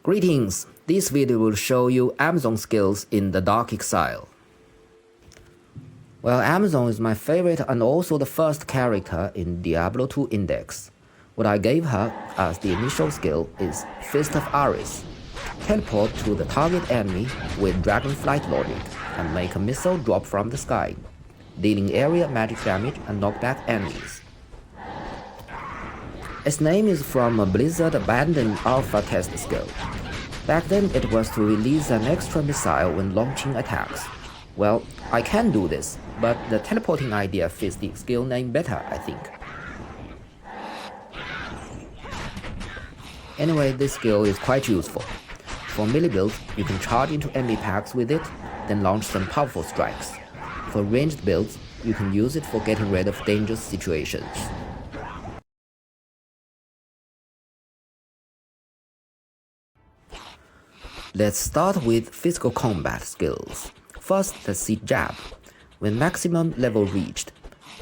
Greetings! This video will show you Amazon skills in the Dark Exile. Well, Amazon is my favorite and also the first character in Diablo 2 Index. What I gave her as the initial skill is Fist of Ares. Teleport to the target enemy with Dragonflight logic and make a missile drop from the sky, dealing area magic damage and knock back enemies. Its name is from a Blizzard abandoned alpha test skill. Back then it was to release an extra missile when launching attacks. Well, I can do this, but the teleporting idea fits the skill name better, I think. Anyway, this skill is quite useful. For melee builds, you can charge into enemy packs with it, then launch some powerful strikes. For ranged builds, you can use it for getting rid of dangerous situations. Let's start with physical combat skills. First, let's see Jab. When maximum level reached,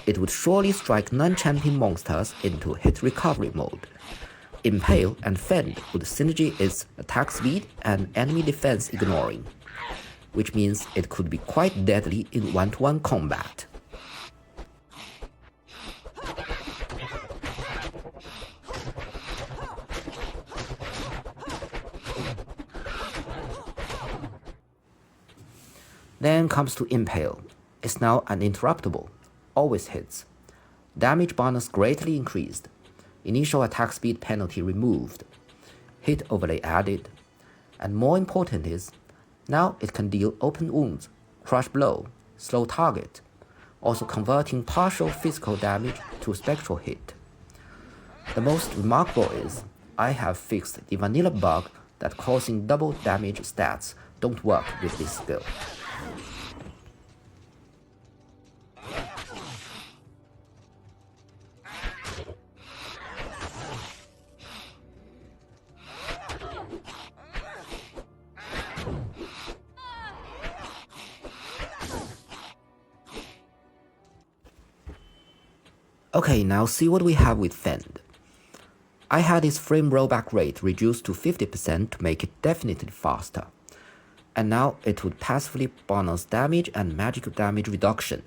it would surely strike non-champion monsters into hit recovery mode. Impale and Fend would synergy its attack speed and enemy defense ignoring, which means it could be quite deadly in one-to-one combat. Then comes to Impale. It's now uninterruptible, always hits. Damage bonus greatly increased. Initial attack speed penalty removed. Hit overlay added. And more important is, now it can deal open wounds, crush blow, slow target, also converting partial physical damage to spectral hit. The most remarkable is, I have fixed the vanilla bug that causing double damage stats don't work with this skill. Okay, now see what we have with Fend. I had its frame rollback rate reduced to 50% to make it definitely faster. And now it would passively bonus damage and magical damage reduction,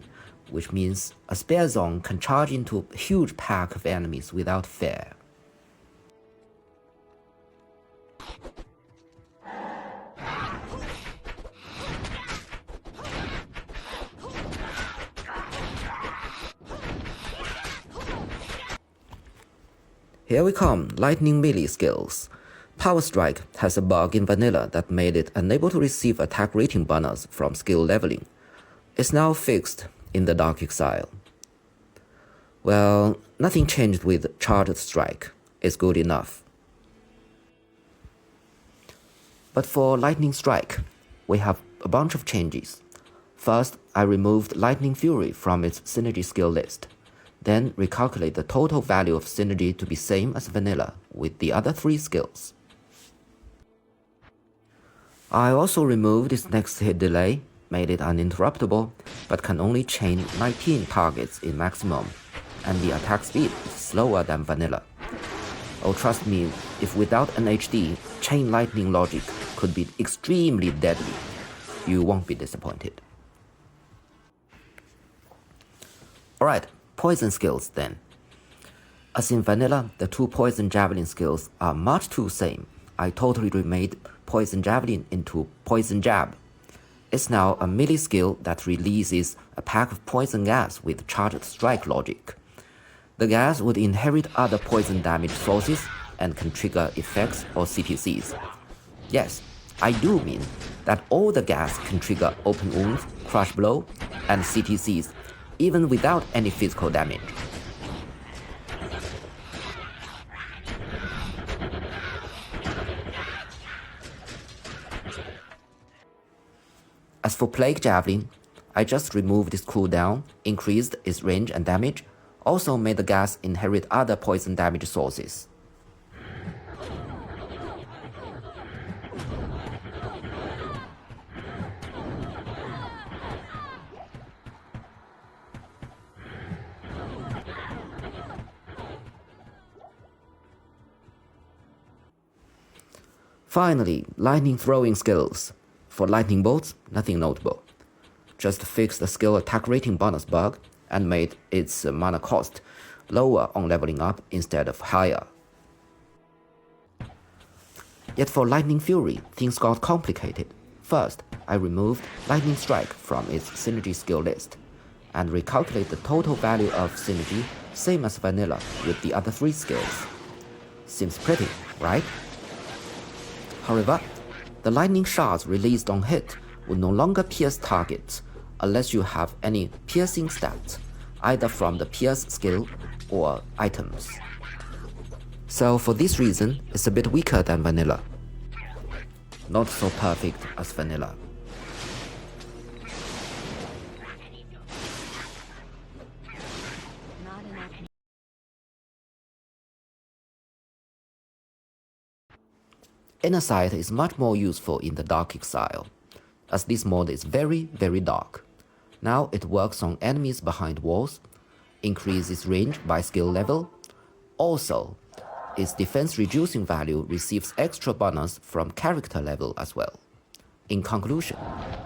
which means a spare zone can charge into a huge pack of enemies without fear. Here we come, lightning melee skills. Power Strike has a bug in vanilla that made it unable to receive attack rating bonus from skill leveling. It's now fixed in the Dark Exile. Well, nothing changed with Charged Strike. It's good enough. But for Lightning Strike, we have a bunch of changes. First, I removed Lightning Fury from its synergy skill list. Then recalculate the total value of synergy to be same as vanilla with the other three skills. I also removed its next hit delay, made it uninterruptible, but can only chain 19 targets in maximum, and the attack speed is slower than vanilla. Oh, trust me, if without an HD, chain lightning logic could be extremely deadly. You won't be disappointed. Alright, poison skills then. As in vanilla, the two poison javelin skills are much too same. I totally remade poison javelin into poison jab. It's now a melee skill that releases a pack of poison gas with charged strike logic. The gas would inherit other poison damage sources and can trigger effects or CTCs. Yes, I do mean that all the gas can trigger open wounds, crush blow, and CTCs, even without any physical damage. As for Plague Javelin, I just removed its cooldown, increased its range and damage, also made the gas inherit other poison damage sources. Finally, lightning throwing skills. For lightning bolts, nothing notable. Just fixed the skill attack rating bonus bug and made its mana cost lower on leveling up instead of higher. Yet for Lightning Fury, things got complicated. First, I removed Lightning Strike from its synergy skill list and recalculate the total value of synergy same as vanilla with the other 3 skills. Seems pretty, right? However, the lightning shards released on hit will no longer pierce targets unless you have any piercing stats, either from the pierce skill or items. So for this reason, it's a bit weaker than vanilla. Not so perfect as vanilla. Inner Sight is much more useful in the Dark Exile, as this mod is very dark. Now it works on enemies behind walls, increases range by skill level. Also, its defense reducing value receives extra bonus from character level as well. In conclusion,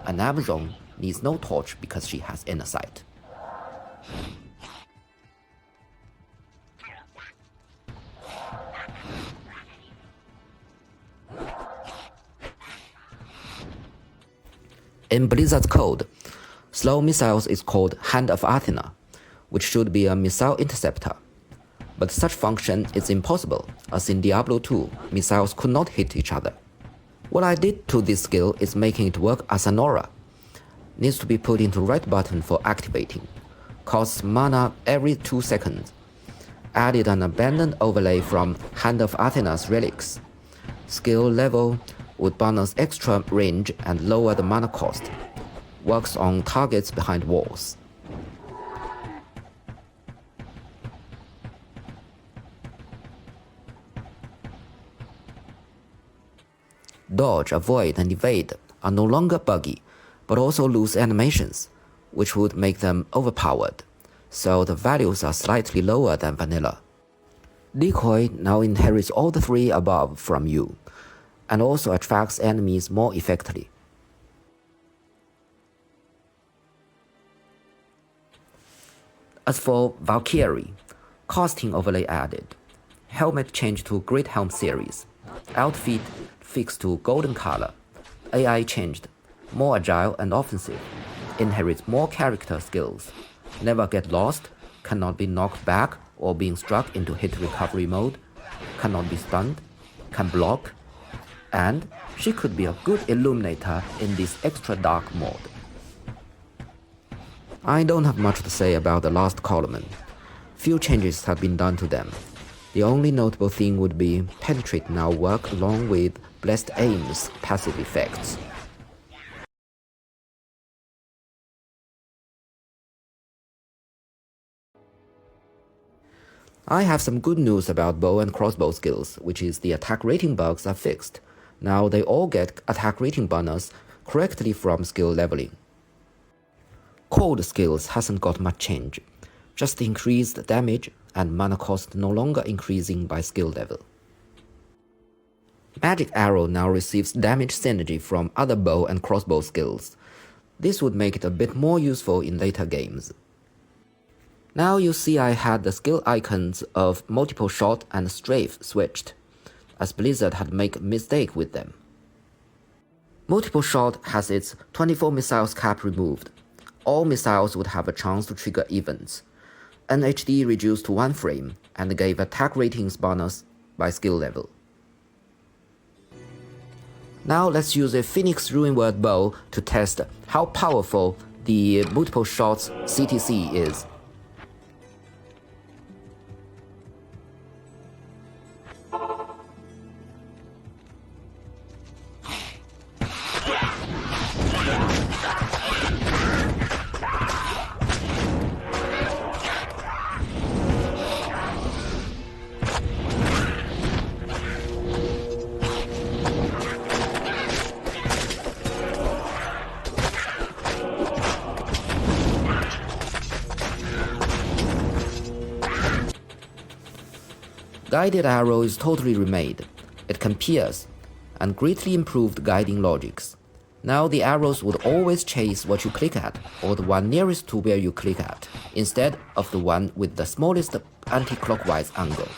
an Amazon needs no torch because she has Inner Sight. In Blizzard's code, slow missiles is called Hand of Athena, which should be a missile interceptor. But such function is impossible, as in Diablo 2, missiles could not hit each other. What I did to this skill is making it work as an aura. Needs to be put into right button for activating. Costs mana every 2 seconds. Added an abandoned overlay from Hand of Athena's relics. Skill level would bonus extra range and lower the mana cost. Works on targets behind walls. Dodge, avoid, and evade are no longer buggy, but also lose animations, which would make them overpowered, so the values are slightly lower than vanilla. Decoy now inherits all the 3 above from you, and also attracts enemies more effectively. As for Valkyrie, costing overlay added, helmet changed to Great Helm series, outfit fixed to golden color, AI changed, more agile and offensive, inherits more character skills, never get lost, cannot be knocked back or being struck into hit recovery mode, cannot be stunned, can block, and she could be a good illuminator in this extra dark mode. I don't have much to say about the last column. Few changes have been done to them. The only notable thing would be Penetrate now work along with Blessed Aim's passive effects. I have some good news about bow and crossbow skills, which is the attack rating bugs are fixed. Now they all get attack rating bonus correctly from skill leveling. Cold skills hasn't got much change, just increased damage and mana cost no longer increasing by skill level. Magic Arrow now receives damage synergy from other bow and crossbow skills. This would make it a bit more useful in later games. Now you see I had the skill icons of multiple shot and strafe switched, as Blizzard had made a mistake with them. Multiple shot has its 24 missiles cap removed. All missiles would have a chance to trigger events. NHD reduced to 1 frame and gave attack ratings bonus by skill level. Now let's use a Phoenix Ruinword bow to test how powerful the multiple shots CTC is. Guided Arrow is totally remade. It can pierce, and greatly improved guiding logics. Now the arrows would always chase what you click at, or the one nearest to where you click at, instead of the one with the smallest anti-clockwise angle.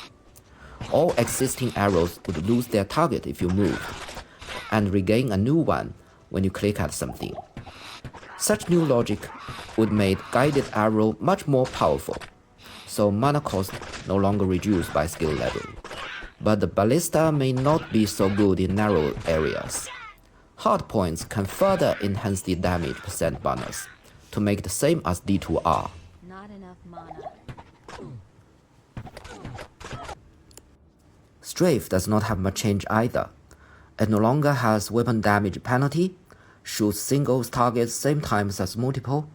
All existing arrows would lose their target if you moved, and regain a new one when you click at something. Such new logic would make guided arrow much more powerful, so mana cost no longer reduced by skill level. But the ballista may not be so good in narrow areas. Hard points can further enhance the damage percent bonus to make the same as D2R. Not enough mana. Strafe does not have much change either. It no longer has weapon damage penalty, shoots single targets same times as multiple,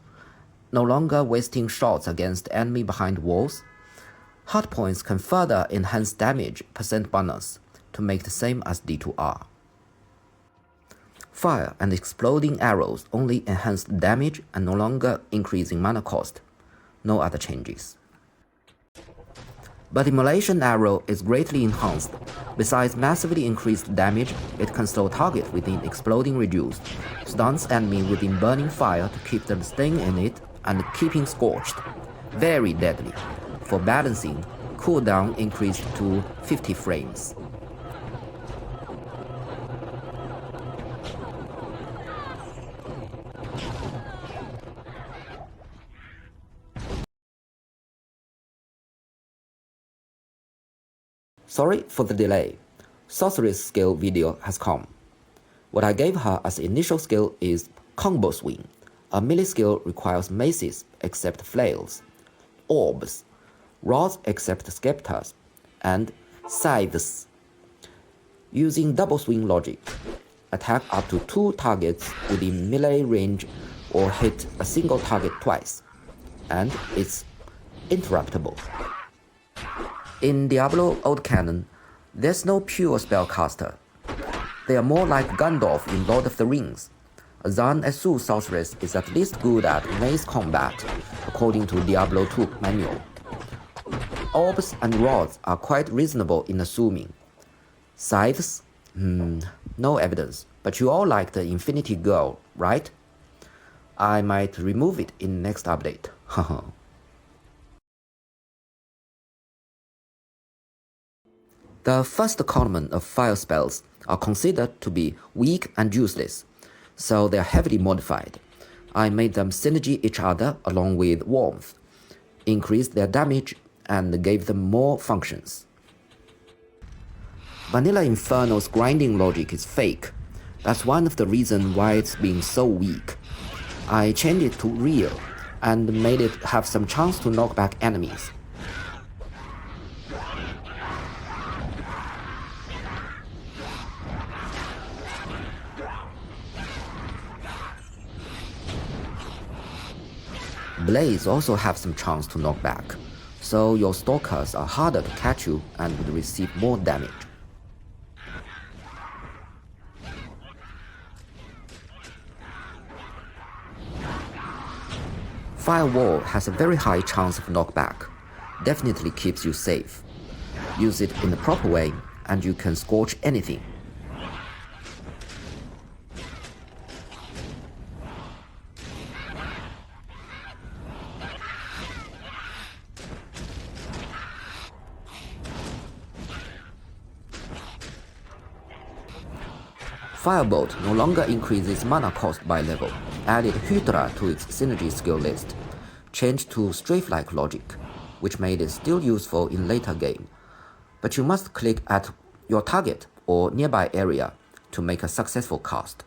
no longer wasting shots against enemy behind walls. Hard points can further enhance damage percent bonus to make the same as D2R. Fire and exploding arrows only enhance damage and no longer increasing mana cost. No other changes. But Immolation Arrow is greatly enhanced. Besides massively increased damage, it can slow target within exploding reduced, stuns enemy within burning fire to keep them staying in it and keeping scorched. Very deadly. For balancing, cooldown increased to 50 frames. Sorry for the delay. Sorceress skill video has come. What I gave her as initial skill is Combo Swing. A melee skill requires maces except flails, orbs, rods except scepters, and scythes. Using double swing logic, attack up to 2 targets within melee range or hit a single target twice, and it's interruptible. In Diablo Old Canon, there's no pure spellcaster. They are more like Gandalf in Lord of the Rings. Zan Esu Sorceress is at least good at mace combat, according to Diablo 2 manual. Orbs and rods are quite reasonable in assuming. Scythes? No evidence, but you all like the Infinity Girl, right? I might remove it in next update. Haha. The first column of fire spells are considered to be weak and useless, so they are heavily modified. I made them synergy each other along with warmth, increased their damage, and gave them more functions. Vanilla Inferno's grinding logic is fake. That's one of the reasons why it's been so weak. I changed it to real and made it have some chance to knock back enemies. Blades also have some chance to knock back, so your stalkers are harder to catch you and would receive more damage. Firewall has a very high chance of knockback, definitely keeps you safe. Use it in the proper way and you can scorch anything. Firebolt no longer increases mana cost by level, added Hydra to its synergy skill list, changed to strafe-like logic, which made it still useful in later game, but you must click at your target or nearby area to make a successful cast.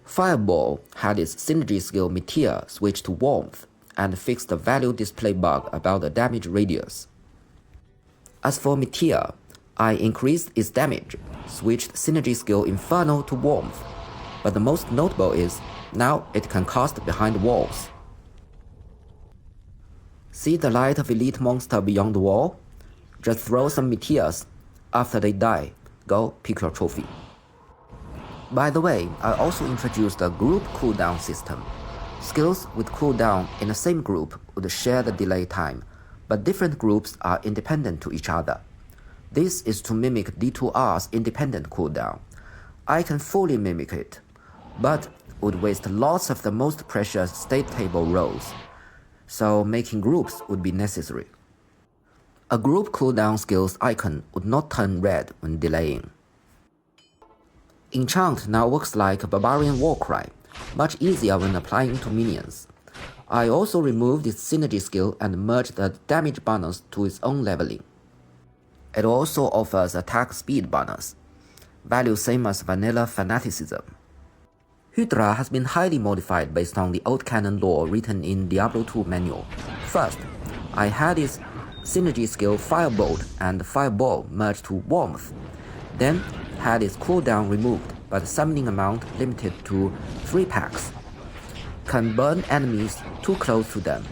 Fireball had its synergy skill Meteor switch to Warmth and fixed the value display bug about the damage radius. As for Meteor, I increased its damage, switched synergy skill Inferno to Warmth, but the most notable is now it can cast behind walls. See the light of elite monster beyond the wall? Just throw some meteors. After they die, go pick your trophy. By the way, I also introduced a group cooldown system. Skills with cooldown in the same group would share the delay time, but different groups are independent to each other. This is to mimic D2R's independent cooldown. I can fully mimic it, but would waste lots of the most precious state table rows, so making groups would be necessary. A group cooldown skills icon would not turn red when delaying. Enchant now works like a Barbarian Warcry, much easier when applying to minions. I also removed its synergy skill and merged the damage bonus to its own leveling. It also offers attack speed bonus, value same as vanilla fanaticism. Hydra has been highly modified based on the old canon lore written in Diablo 2 manual. First, I had its synergy skill Firebolt and Fireball merged to Warmth, then had its cooldown removed but summoning amount limited to 3 packs. Can burn enemies too close to them.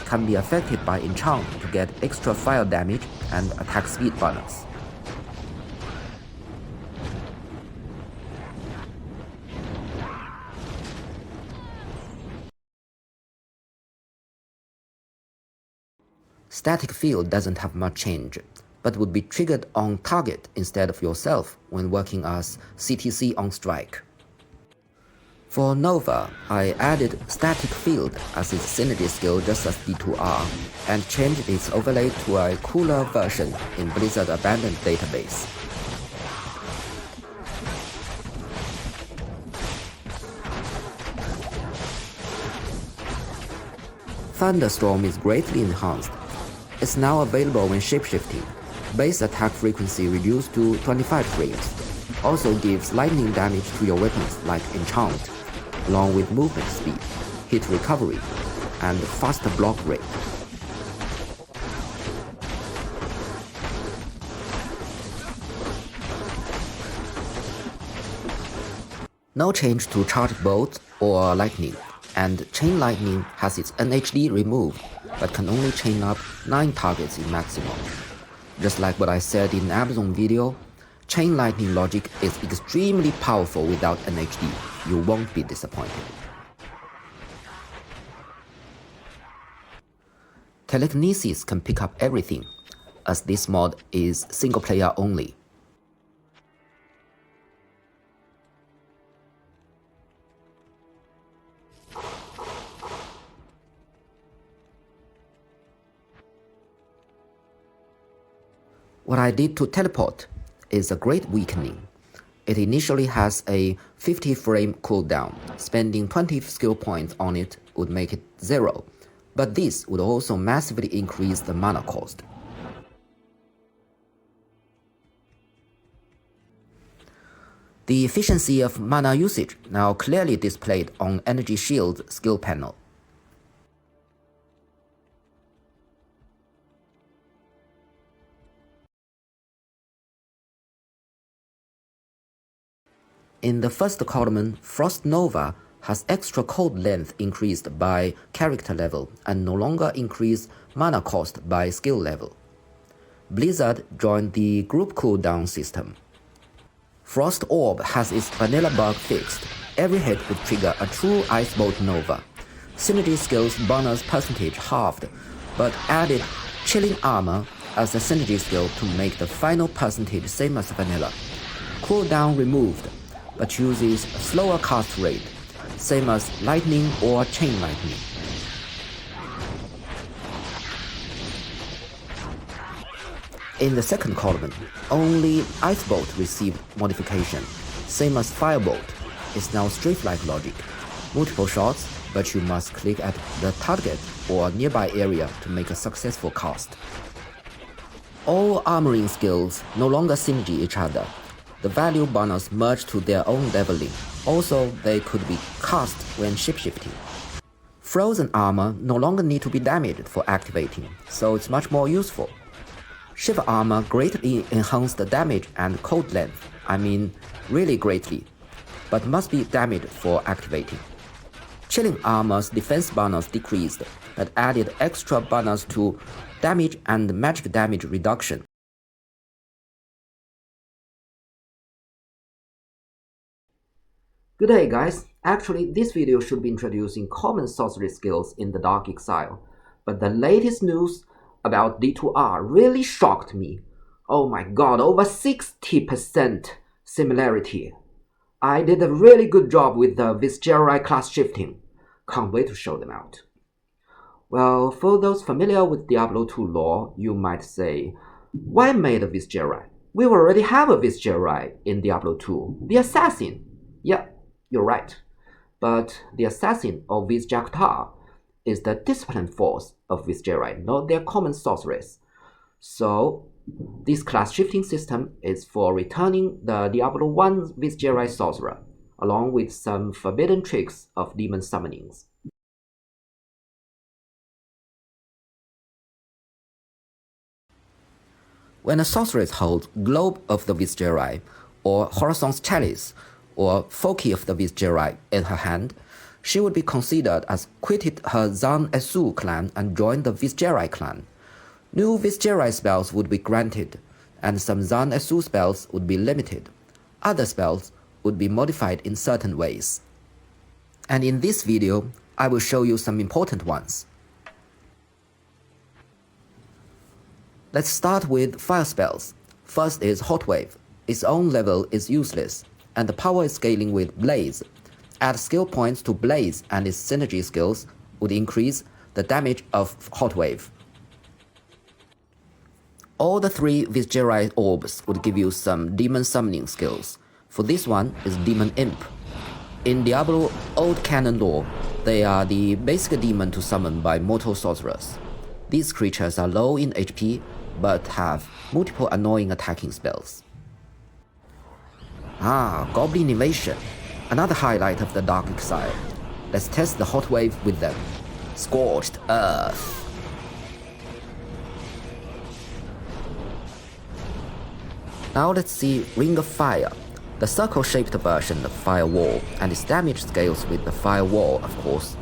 Can be affected by enchant to get extra fire damage and attack speed bonus. Static field doesn't have much change, but would be triggered on target instead of yourself when working as CTC on strike. For Nova, I added Static Field as its synergy skill just as D2R, and changed its overlay to a cooler version in Blizzard Abandoned database. Thunderstorm is greatly enhanced. It's now available when shapeshifting. Base attack frequency reduced to 25 frames. Also gives lightning damage to your weapons like Enchant, along with movement speed, hit recovery, and faster block rate. No change to charged bolts or lightning, and Chain Lightning has its NHD removed, but can only chain up 9 targets in maximum. Just like what I said in Amazon video, Chain Lightning logic is extremely powerful without NHD. You won't be disappointed. Telekinesis can pick up everything, as this mod is single player only. What I did to teleport is a great weakening. It initially has a 50 frame cooldown. Spending 20 skill points on it would make it 0, but this would also massively increase the mana cost. The efficiency of mana usage now clearly displayed on Energy Shield's skill panel. In the first column, Frost Nova has extra cold length increased by character level and no longer increase mana cost by skill level. Blizzard joined the group cooldown system. Frost Orb has its vanilla bug fixed. Every hit would trigger a true Ice Bolt Nova. Synergy skills bonus percentage halved, but added Chilling Armor as a synergy skill to make the final percentage same as vanilla. Cooldown removed, but uses a slower cast rate, same as Lightning or Chain Lightning. In the second column, only Ice Bolt received modification, same as Firebolt. It's now strafe-like logic. Multiple shots, but you must click at the target or nearby area to make a successful cast. All armoring skills no longer synergy each other. The value bonus merged to their own leveling. Also, they could be cast when shapeshifting. Frozen armor no longer need to be damaged for activating, so it's much more useful. Shiver armor greatly enhanced the damage and cold length, I mean really greatly, but must be damaged for activating. Chilling armor's defense bonus decreased, but added extra bonus to damage and magic damage reduction. Good day guys, actually this video should be introducing common sorcery skills in the Dark Exile, but the latest news about D2R really shocked me. Oh my god, over 60% similarity. I did a really good job with the Vizjerei Class-shifting. Can't wait to show them out. Well, for those familiar with Diablo 2 lore, you might say, why made a Vizjerei? We already have a Vizjerei in Diablo 2, the Assassin. Yeah, you're right. But the Assassin of Vizjaktar is the discipline force of Vizjerei, not their common sorceress. So, this class-shifting system is for returning the Diablo 1 Vizjerei sorcerer, along with some forbidden tricks of demon summonings. When a sorceress holds Globe of the Vizjerei, or Horizon's Chalice, or Foci of the Vizjerei in her hand, she would be considered as quitted her Zan Esu clan and joined the Vizjerei clan. New Vizjerei spells would be granted, and some Zan Esu spells would be limited. Other spells would be modified in certain ways. And in this video, I will show you some important ones. Let's start with fire spells. First is Hot Wave. Its own level is useless, and the power is scaling with Blaze. Add skill points to Blaze and its synergy skills would increase the damage of Hot Wave. All the 3 Vizjerei orbs would give you some demon summoning skills. For this one is Demon Imp. In Diablo Old Canon lore, they are the basic demon to summon by mortal sorcerers. These creatures are low in HP, but have multiple annoying attacking spells. Goblin Invasion, another highlight of the Dark Exile. Let's test the Hot Wave with them. Scorched Earth. Now let's see Ring of Fire, the circle-shaped version of Firewall, and its damage scales with the Firewall, of course.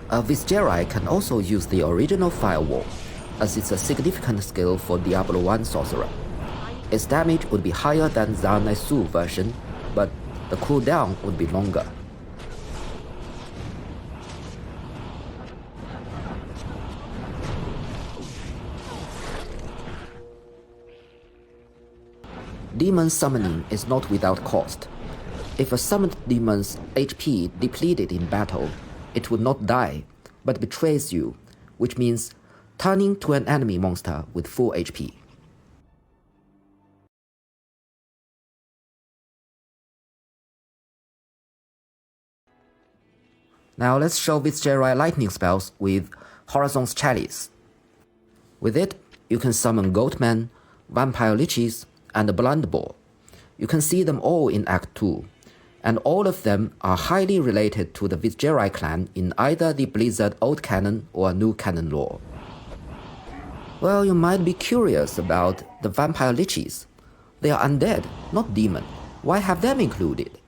A Vizjerei can also use the original Firewall, as it's a significant skill for Diablo 1 sorcerer. Its damage would be higher than Zan Esu version, but the cooldown would be longer. Demon summoning is not without cost. If a summoned demon's HP depleted in battle, it would not die, but betrays you, which means turning to an enemy monster with full HP. Now let's show Vizjerei lightning spells with Horizon's Chalice. With it, you can summon Goatman, Vampire Liches, and Blunderball. You can see them all in Act 2, and all of them are highly related to the Vizjerei clan in either the Blizzard Old Canon or New Canon lore. Well, you might be curious about the Vampire Liches. They are undead, not demon. Why have them included?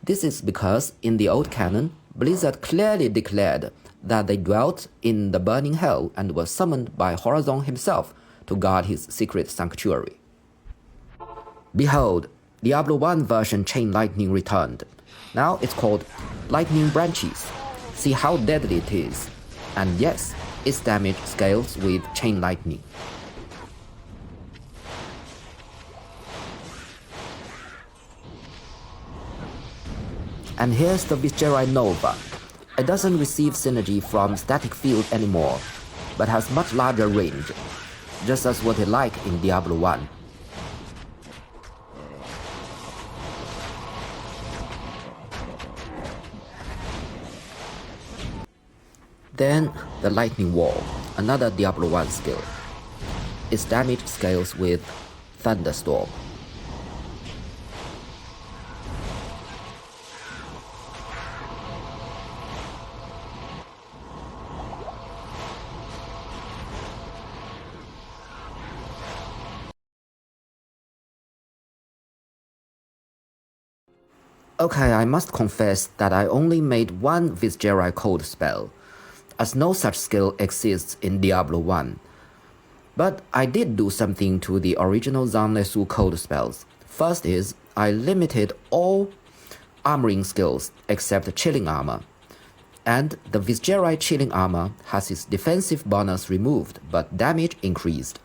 This is because in the Old Canon, Blizzard clearly declared that they dwelt in the burning hell and were summoned by Horizon himself to guard his secret sanctuary. Behold, Diablo 1 version Chain Lightning returned. Now it's called Lightning Branches. See how deadly it is. And yes, its damage scales with Chain Lightning. And here's the Vizjerei Nova. It doesn't receive synergy from static field anymore, but has much larger range, just as what it like in Diablo 1. Then the Lightning Wall, another Diablo 1 skill. Its damage scales with Thunderstorm. Okay, I must confess that I only made one Vizjerei code spell. as no such skill exists in Diablo 1. But I did do something to the original Zhang-Nesu code spells. First is, I limited all armoring skills except chilling armor. And the Vizjerei chilling armor has its defensive bonus removed, but damage increased.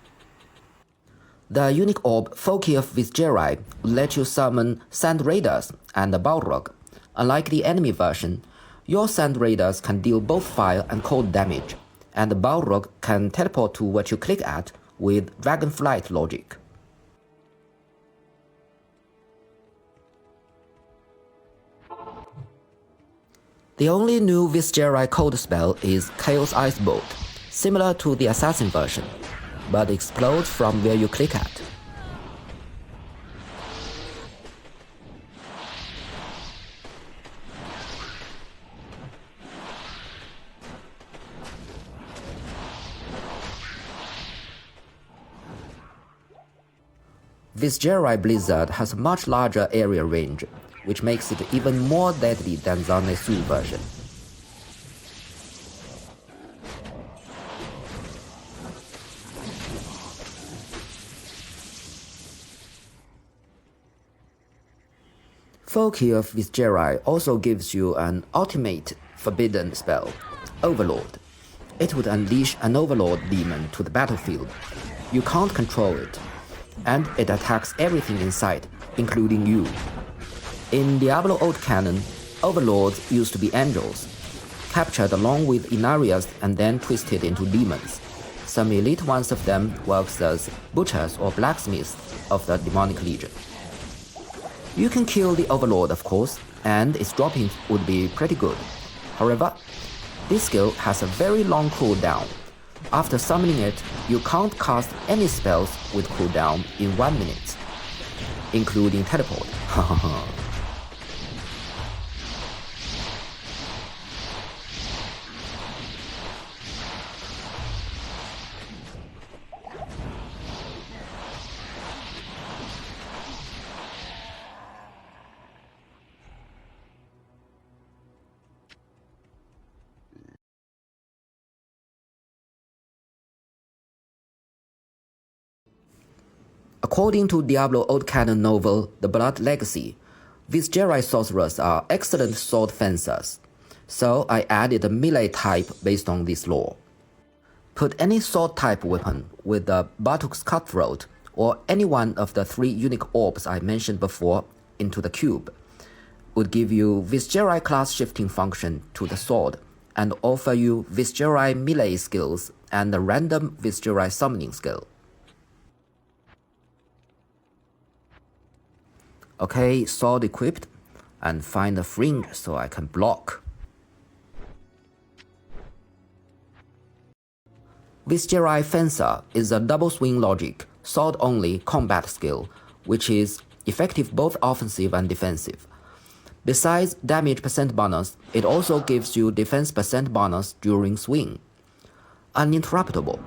The unique orb Foci of Vizjerei would let you summon Sand Raiders and a Balrog. Unlike the enemy version, your Sand Raiders can deal both fire and cold damage, and the Balrog can teleport to what you click at with Dragonflight logic. The only new Vizjerei code spell is Chaos Ice Bolt, similar to the Assassin version, but explodes from where you click at. Vizjerei Blizzard has a much larger area range, which makes it even more deadly than Zhang-Nesu version. Foci of Vizjerei also gives you an ultimate forbidden spell, Overlord. It would unleash an Overlord demon to the battlefield. You can't control it, and it attacks everything in sight, including you. In Diablo Old Canon, Overlords used to be angels, captured along with Inarias and then twisted into demons. Some elite ones of them works as butchers or blacksmiths of the demonic legion. You can kill the Overlord, of course, and its dropping would be pretty good. However, this skill has a very long cooldown. After summoning it, you can't cast any spells with cooldown in 1 minute, including teleport. According to Diablo Old Canon novel The Blood Legacy, Vizjerei sorcerers are excellent sword fencers, so I added a melee type based on this lore. Put any sword type weapon with the Bartuk's Cutthroat or any one of the 3 unique orbs I mentioned before into the cube. Would give you Vizjerei Class-shifting function to the sword and offer you Vizjerei melee skills and a random Vizjerei summoning skill. Okay, sword equipped, and find a fringe so I can block. Vizjerei Fencer is a double swing logic, sword only combat skill, which is effective both offensive and defensive. Besides damage percent bonus, it also gives you defense percent bonus during swing. Uninterruptible.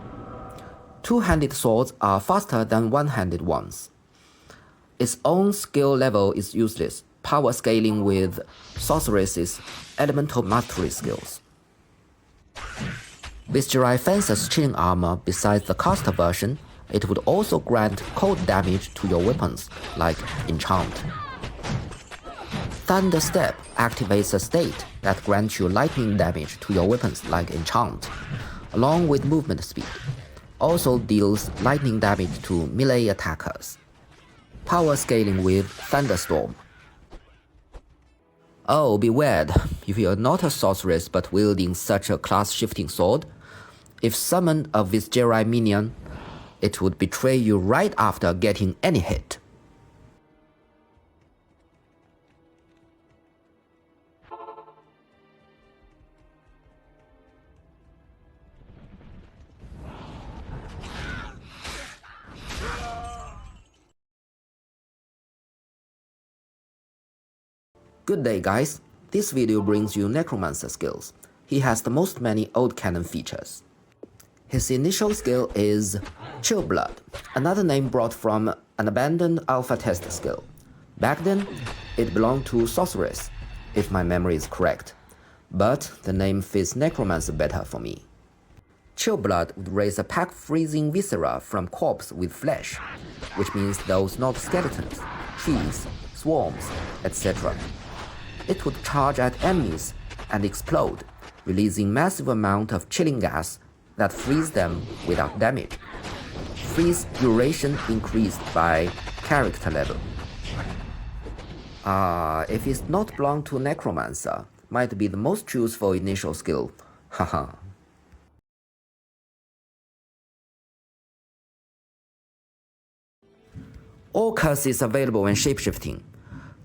Two-handed swords are faster than one-handed ones. Its own skill level is useless, power scaling with Sorceress's elemental mastery skills. Vizjerei Fencer's chilling armor, besides the caster version, it would also grant cold damage to your weapons, like Enchant. Thunder Step activates a state that grants you lightning damage to your weapons, like Enchant, along with movement speed. Also deals lightning damage to melee attackers. Power scaling with Thunderstorm. Oh, beware, if you are not a sorceress but wielding such a class-shifting sword, if summoned a Vizjerei minion, it would betray you right after getting any hit. Good day guys, this video brings you Necromancer skills. He has the most many old canon features. His initial skill is Chill Blood, another name brought from an abandoned alpha test skill. Back then, it belonged to Sorceress, if my memory is correct. but the name fits Necromancer better for me. Chillblood would raise a pack freezing viscera from corpse with flesh, which means those not skeletons, trees, swarms, etc. It would charge at enemies and explode, releasing massive amount of chilling gas that freeze them without damage. Freeze duration increased by character level. If it's not belong to Necromancer, might be the most useful initial skill, haha. All curses available when shapeshifting,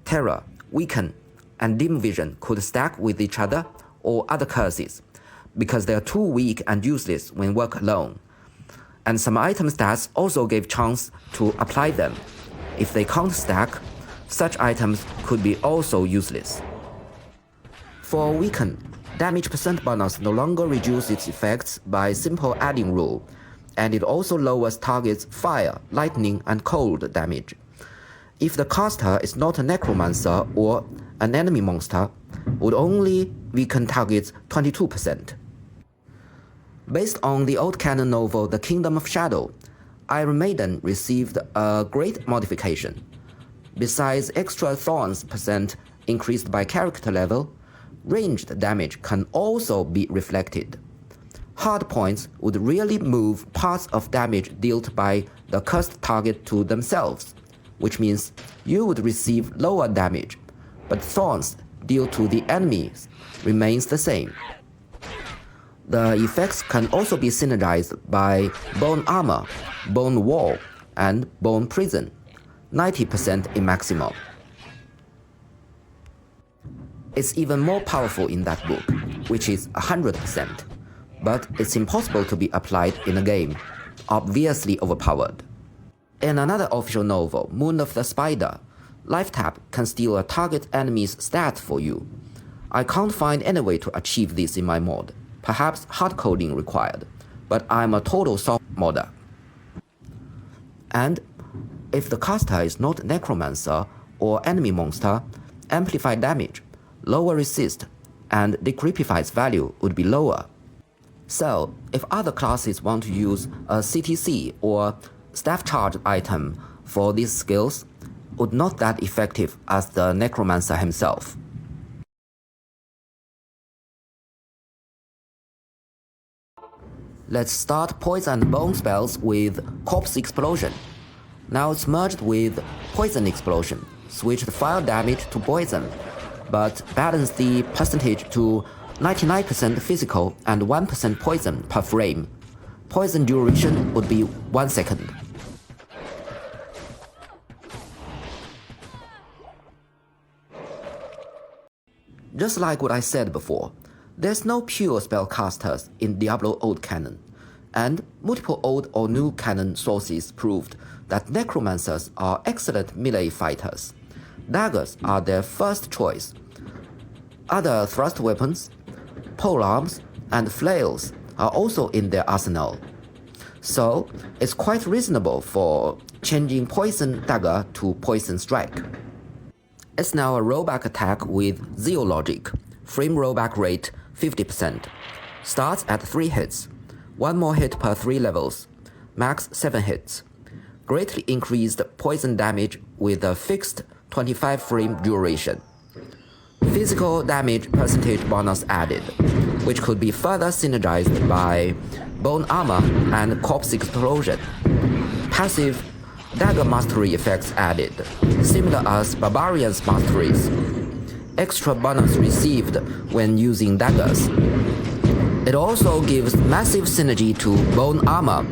Terror, Weaken, and Dim Vision could stack with each other or other curses, because they are too weak and useless when work alone. And some item stats also gave chance to apply them. If they can't stack, such items could be also useless. For Weaken, damage percent bonus no longer reduces its effects by simple adding rule, and it also lowers targets' fire, lightning, and cold damage. If the caster is not a Necromancer or an enemy monster, would only weaken targets 22%. Based on the old canon novel The Kingdom of Shadow, Iron Maiden received a great modification. Besides extra thorns percent increased by character level, ranged damage can also be reflected. Hard points would really move parts of damage dealt by the cursed target to themselves, which means you would receive lower damage, but thorns dealt to the enemies remains the same. The effects can also be synergized by Bone Armor, Bone Wall, and Bone Prison, 90% in maximum. It's even more powerful in that book, which is 100%, but it's impossible to be applied in a game, obviously overpowered. In another official novel, Moon of the Spider, Life Tap can steal a target enemy's stat for you. I can't find any way to achieve this in my mod, perhaps hard coding required, but I'm a total soft modder. And if the caster is not Necromancer or enemy monster, amplify damage, lower resist, and decrepifies value would be lower. So, if other classes want to use a CTC or staff charge item for these skills, would not that effective as the Necromancer himself. Let's start Poison and Bone spells with Corpse Explosion. Now it's merged with Poison Explosion, switch the fire damage to poison, but balance the percentage to 99% physical and 1% poison per frame. Poison duration would be 1 second. Just like what I said before, there's no pure spellcasters in Diablo Old Canon, and multiple old or new canon sources proved that Necromancers are excellent melee fighters. Daggers are their first choice. Other thrust weapons, polearms, and flails are also in their arsenal. So, it's quite reasonable for changing Poison Dagger to Poison Strike. It's now a rollback attack with Zero Logic, frame rollback rate 50%, starts at 3 hits, 1 more hit per 3 levels, max 7 hits, greatly increased poison damage with a fixed 25 frame duration. Physical damage percentage bonus added, which could be further synergized by Bone Armor and Corpse Explosion. Passive Dagger Mastery effects added, similar as Barbarian's masteries. Extra bonus received when using daggers. It also gives massive synergy to Bone Armor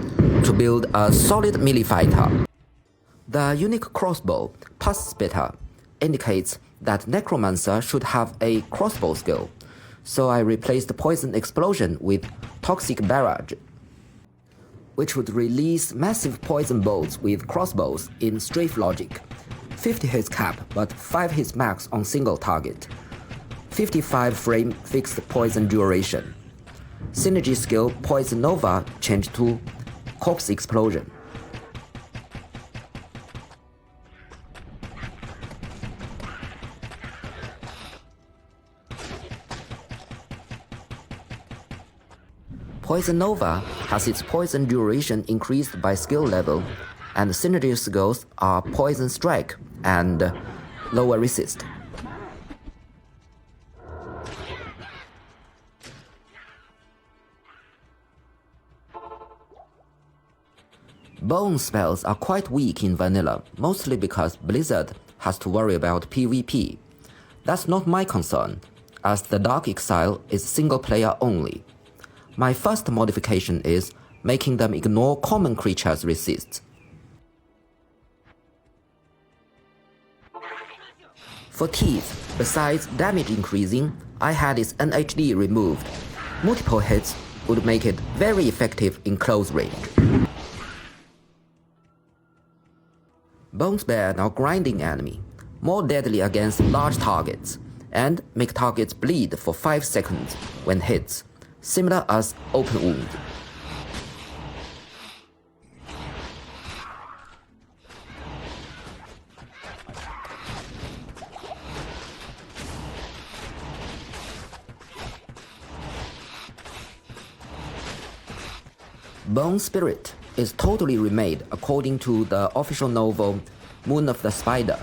to build a solid melee fighter. The unique crossbow, Pus Spitter, indicates that Necromancer should have a crossbow skill, so I replaced Poison Explosion with Toxic Barrage, which would release massive poison bolts with crossbows in strafe logic. 50 hits cap, but 5 hits max on single target. 55 frame fixed poison duration. Synergy skill Poison Nova changed to Corpse Explosion. Poison Nova has its poison duration increased by skill level, and synergy skills are Poison Strike and Lower Resist. Bone spells are quite weak in vanilla, mostly because Blizzard has to worry about PvP. That's not my concern, as the Dark Exile is single player only. My first modification is making them ignore common creatures' resists. For Teeth, besides damage increasing, I had its NHD removed. Multiple hits would make it very effective in close range. Bone Spear now grinding enemy, more deadly against large targets, and make targets bleed for 5 seconds when hits, similar as Open Wound. Bone Spirit is totally remade according to the official novel Moon of the Spider.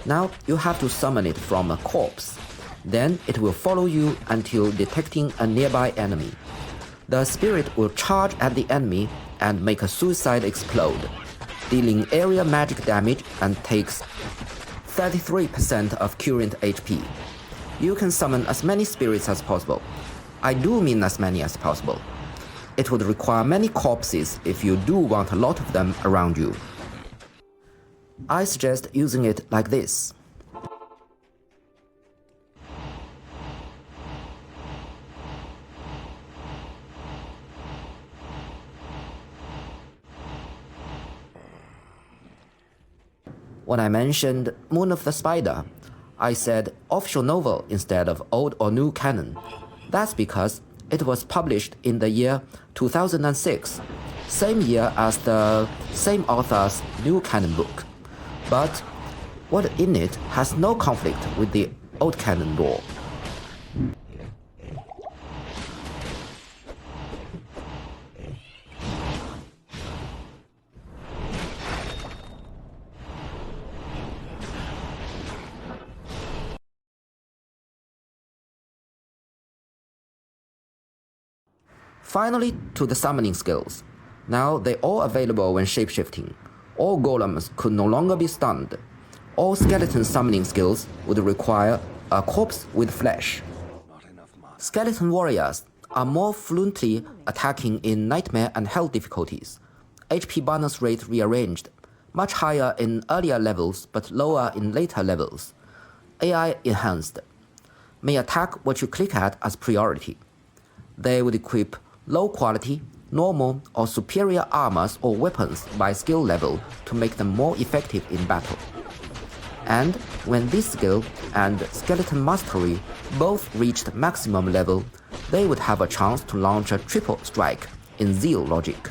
Now you have to summon it from a corpse. Then it will follow you until detecting a nearby enemy. The spirit will charge at the enemy and make a suicide explode, dealing area magic damage and takes 33% of current HP. You can summon as many spirits as possible. I do mean as many as possible. It would require many corpses if you do want a lot of them around you. I suggest using it like this. When I mentioned Moon of the Spider, I said official novel instead of old or new canon. That's because it was published in the year 2006, same year as the same author's new canon book. But what in it has no conflict with the old canon lore. Finally, to the summoning skills. Now they're all available when shapeshifting. All golems could no longer be stunned. All skeleton summoning skills would require a corpse with flesh. Skeleton warriors are more fluently attacking in nightmare and hell difficulties. HP bonus rate rearranged, much higher in earlier levels but lower in later levels. AI enhanced. May attack what you click at as priority. They would equip low quality, normal, or superior armors or weapons by skill level to make them more effective in battle. And when this skill and skeleton mastery both reached maximum level, they would have a chance to launch a triple strike in Zeal logic.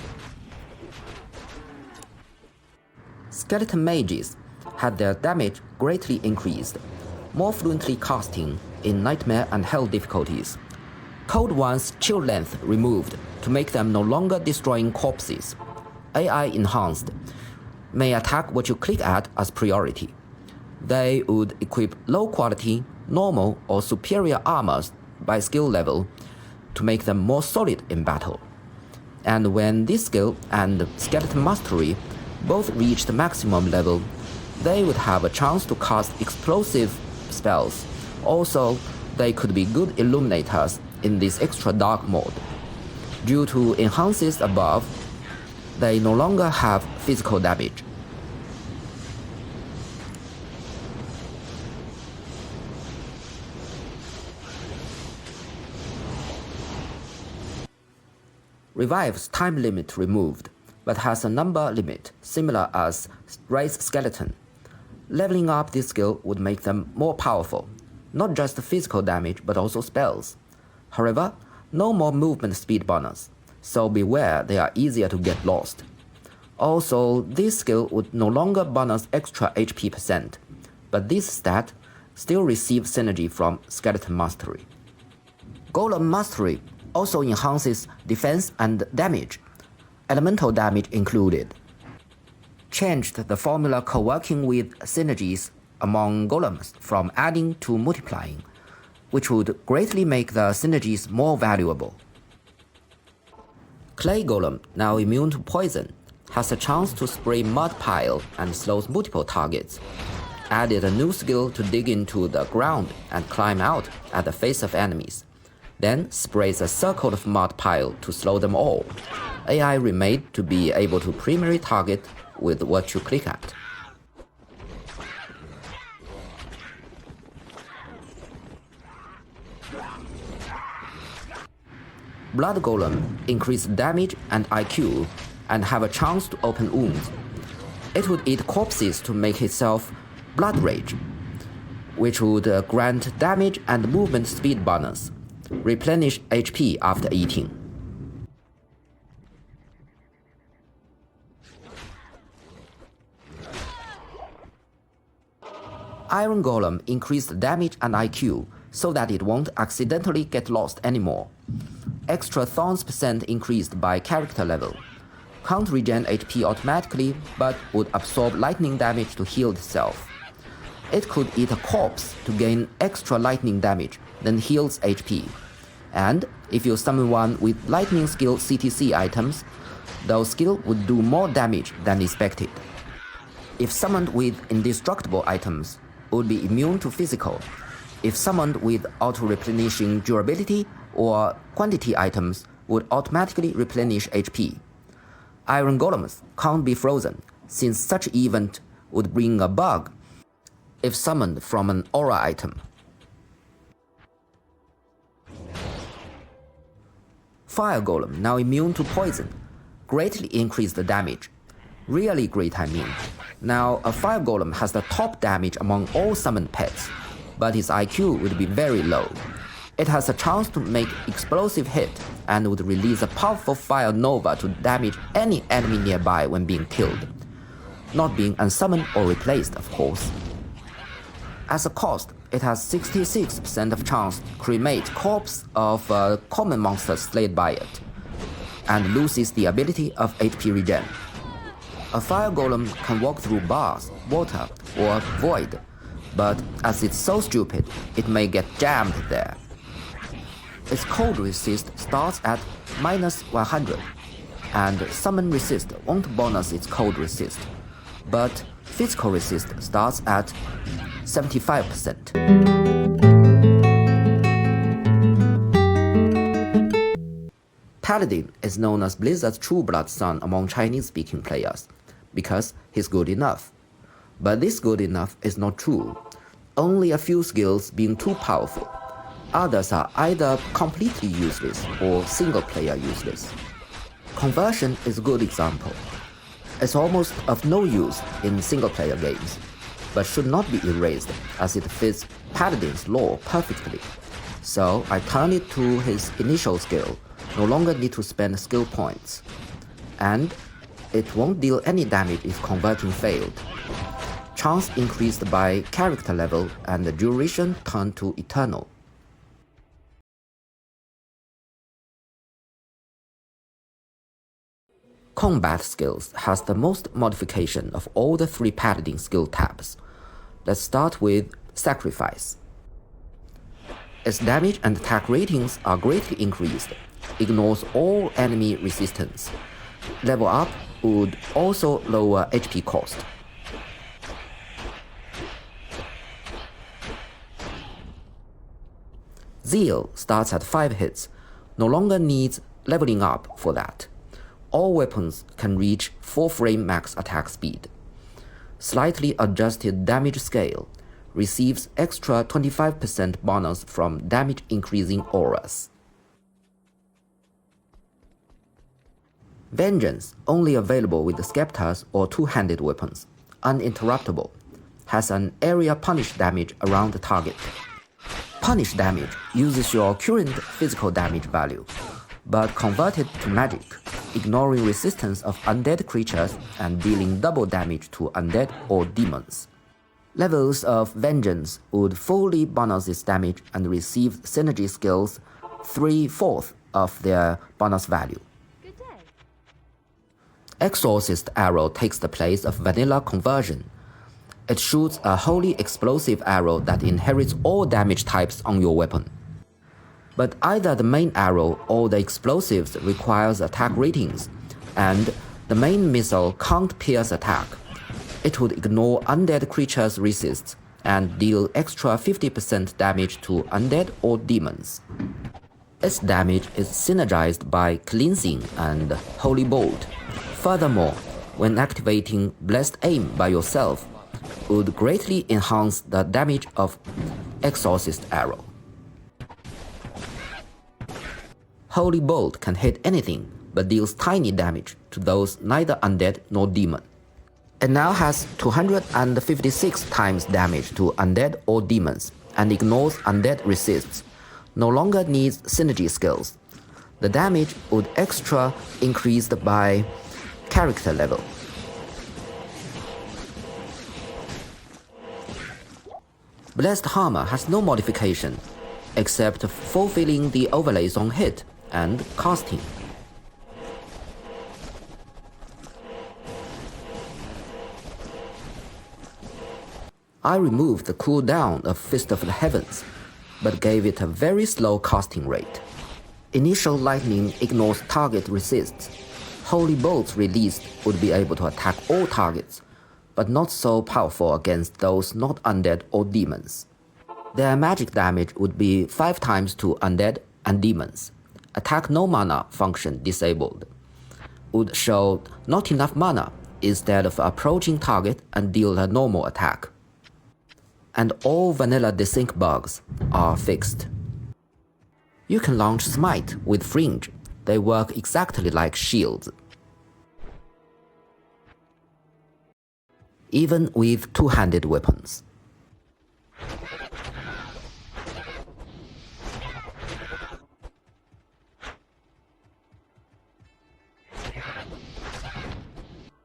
Skeleton mages had their damage greatly increased, more fluently casting in nightmare and hell difficulties. Cold One's chill length removed to make them no longer destroying corpses. AI enhanced. May attack what you click at as priority. They would equip low quality, normal, or superior armors by skill level to make them more solid in battle. And when this skill and skeleton mastery both reached maximum level, they would have a chance to cast explosive spells. Also, they could be good illuminators in this extra dark mode. Due to enhances above, they no longer have physical damage. Revive's time limit removed, but has a number limit similar as Raise Skeleton. Leveling up this skill would make them more powerful, not just physical damage but also spells. However, no more movement speed bonus, so beware they are easier to get lost. Also, this skill would no longer bonus extra HP %, but this stat still receives synergy from Skeleton Mastery. Golem Mastery Also enhances defense and damage, elemental damage included. Changed the formula co-working with synergies among golems from adding to multiplying, which would greatly make the synergies more valuable. Clay Golem, now immune to poison, has a chance to spray mud pile and slows multiple targets. Added a new skill to dig into the ground and climb out at the face of enemies. Then sprays a circle of mud pile to slow them all. AI remade to be able to primarily target with what you click at. Blood Golem increase damage and IQ and have a chance to open wounds. It would eat corpses to make itself Blood Rage, which would grant damage and movement speed bonus, replenish HP after eating. Iron Golem increased damage and IQ so that it won't accidentally get lost anymore. Extra thorns % increased by character level. Can't regen HP automatically, but would absorb lightning damage to heal itself. It could eat a corpse to gain extra lightning damage, then heals HP. And if you summon one with lightning skill CTC items, those skills would do more damage than expected. If summoned with indestructible items, would be immune to physical. If summoned with auto-replenishing durability or quantity items, would automatically replenish HP. Iron Golems can't be frozen, since such event would bring a bug if summoned from an aura item. Fire Golem, now immune to poison, greatly increased the damage. Really great, I mean. Now, a Fire Golem has the top damage among all summoned pets, but its IQ would be very low. It has a chance to make explosive hit and would release a powerful fire nova to damage any enemy nearby when being killed. Not being unsummoned or replaced, of course. As a cost, it has 66% of chance to cremate corpse of a common monster slayed by it, and loses the ability of HP regen. A Fire Golem can walk through bars, water, or void, but as it's so stupid, it may get jammed there. Its cold resist starts at -100, and summon resist won't bonus its cold resist, but physical resist starts at 75%. Paladin is known as Blizzard's true blood son among Chinese-speaking players, because he's good enough. But this good enough is not true, only a few skills being too powerful. Others are either completely useless or single-player useless. Conversion is a good example. It's almost of no use in single-player games, but should not be erased as it fits Paladin's lore perfectly. So I turn it to his initial skill, no longer need to spend skill points. And it won't deal any damage if converting failed. Chance increased by character level and the duration turned to eternal. Combat skills has the most modification of all the 3 Paladin skill tabs. Let's start with Sacrifice. Its damage and attack ratings are greatly increased, ignores all enemy resistance. Level up would also lower HP cost. Zeal starts at 5 hits, no longer needs leveling up for that. All weapons can reach 4 frame max attack speed. Slightly adjusted damage scale, receives extra 25% bonus from damage increasing auras. Vengeance, only available with the Skeptars or two-handed weapons, uninterruptible, has an area punish damage around the target. Punish damage uses your current physical damage value, but converted to magic, ignoring resistance of undead creatures and dealing double damage to undead or demons. Levels of Vengeance would fully bonus its damage and receive synergy skills 3/4 of their bonus value. Good day. Exorcist arrow takes the place of vanilla conversion. It shoots a wholly explosive arrow that inherits all damage types on your weapon. But either the main arrow or the explosives requires attack ratings, and the main missile can't pierce attack. It would ignore undead creatures' resists and deal extra 50% damage to undead or demons. Its damage is synergized by Cleansing and Holy Bolt. Furthermore, when activating Blessed Aim by yourself, would greatly enhance the damage of Exorcist Arrow. Holy Bolt can hit anything, but deals tiny damage to those neither undead nor demon. It now has 256 times damage to undead or demons, and ignores undead resists. No longer needs synergy skills. The damage would extra increased by character level. Blessed Hammer has no modification, except fulfilling the overlays on hit and casting. I removed the cooldown of Fist of the Heavens, but gave it a very slow casting rate. Initial lightning ignores target resists. Holy bolts released would be able to attack all targets, but not so powerful against those not undead or demons. Their magic damage would be 5 times to undead and demons. Attack no mana function disabled. Would show not enough mana instead of approaching target and deal a normal attack. And all vanilla desync bugs are fixed. You can launch Smite with Fringe. They work exactly like shields. Even with two-handed weapons.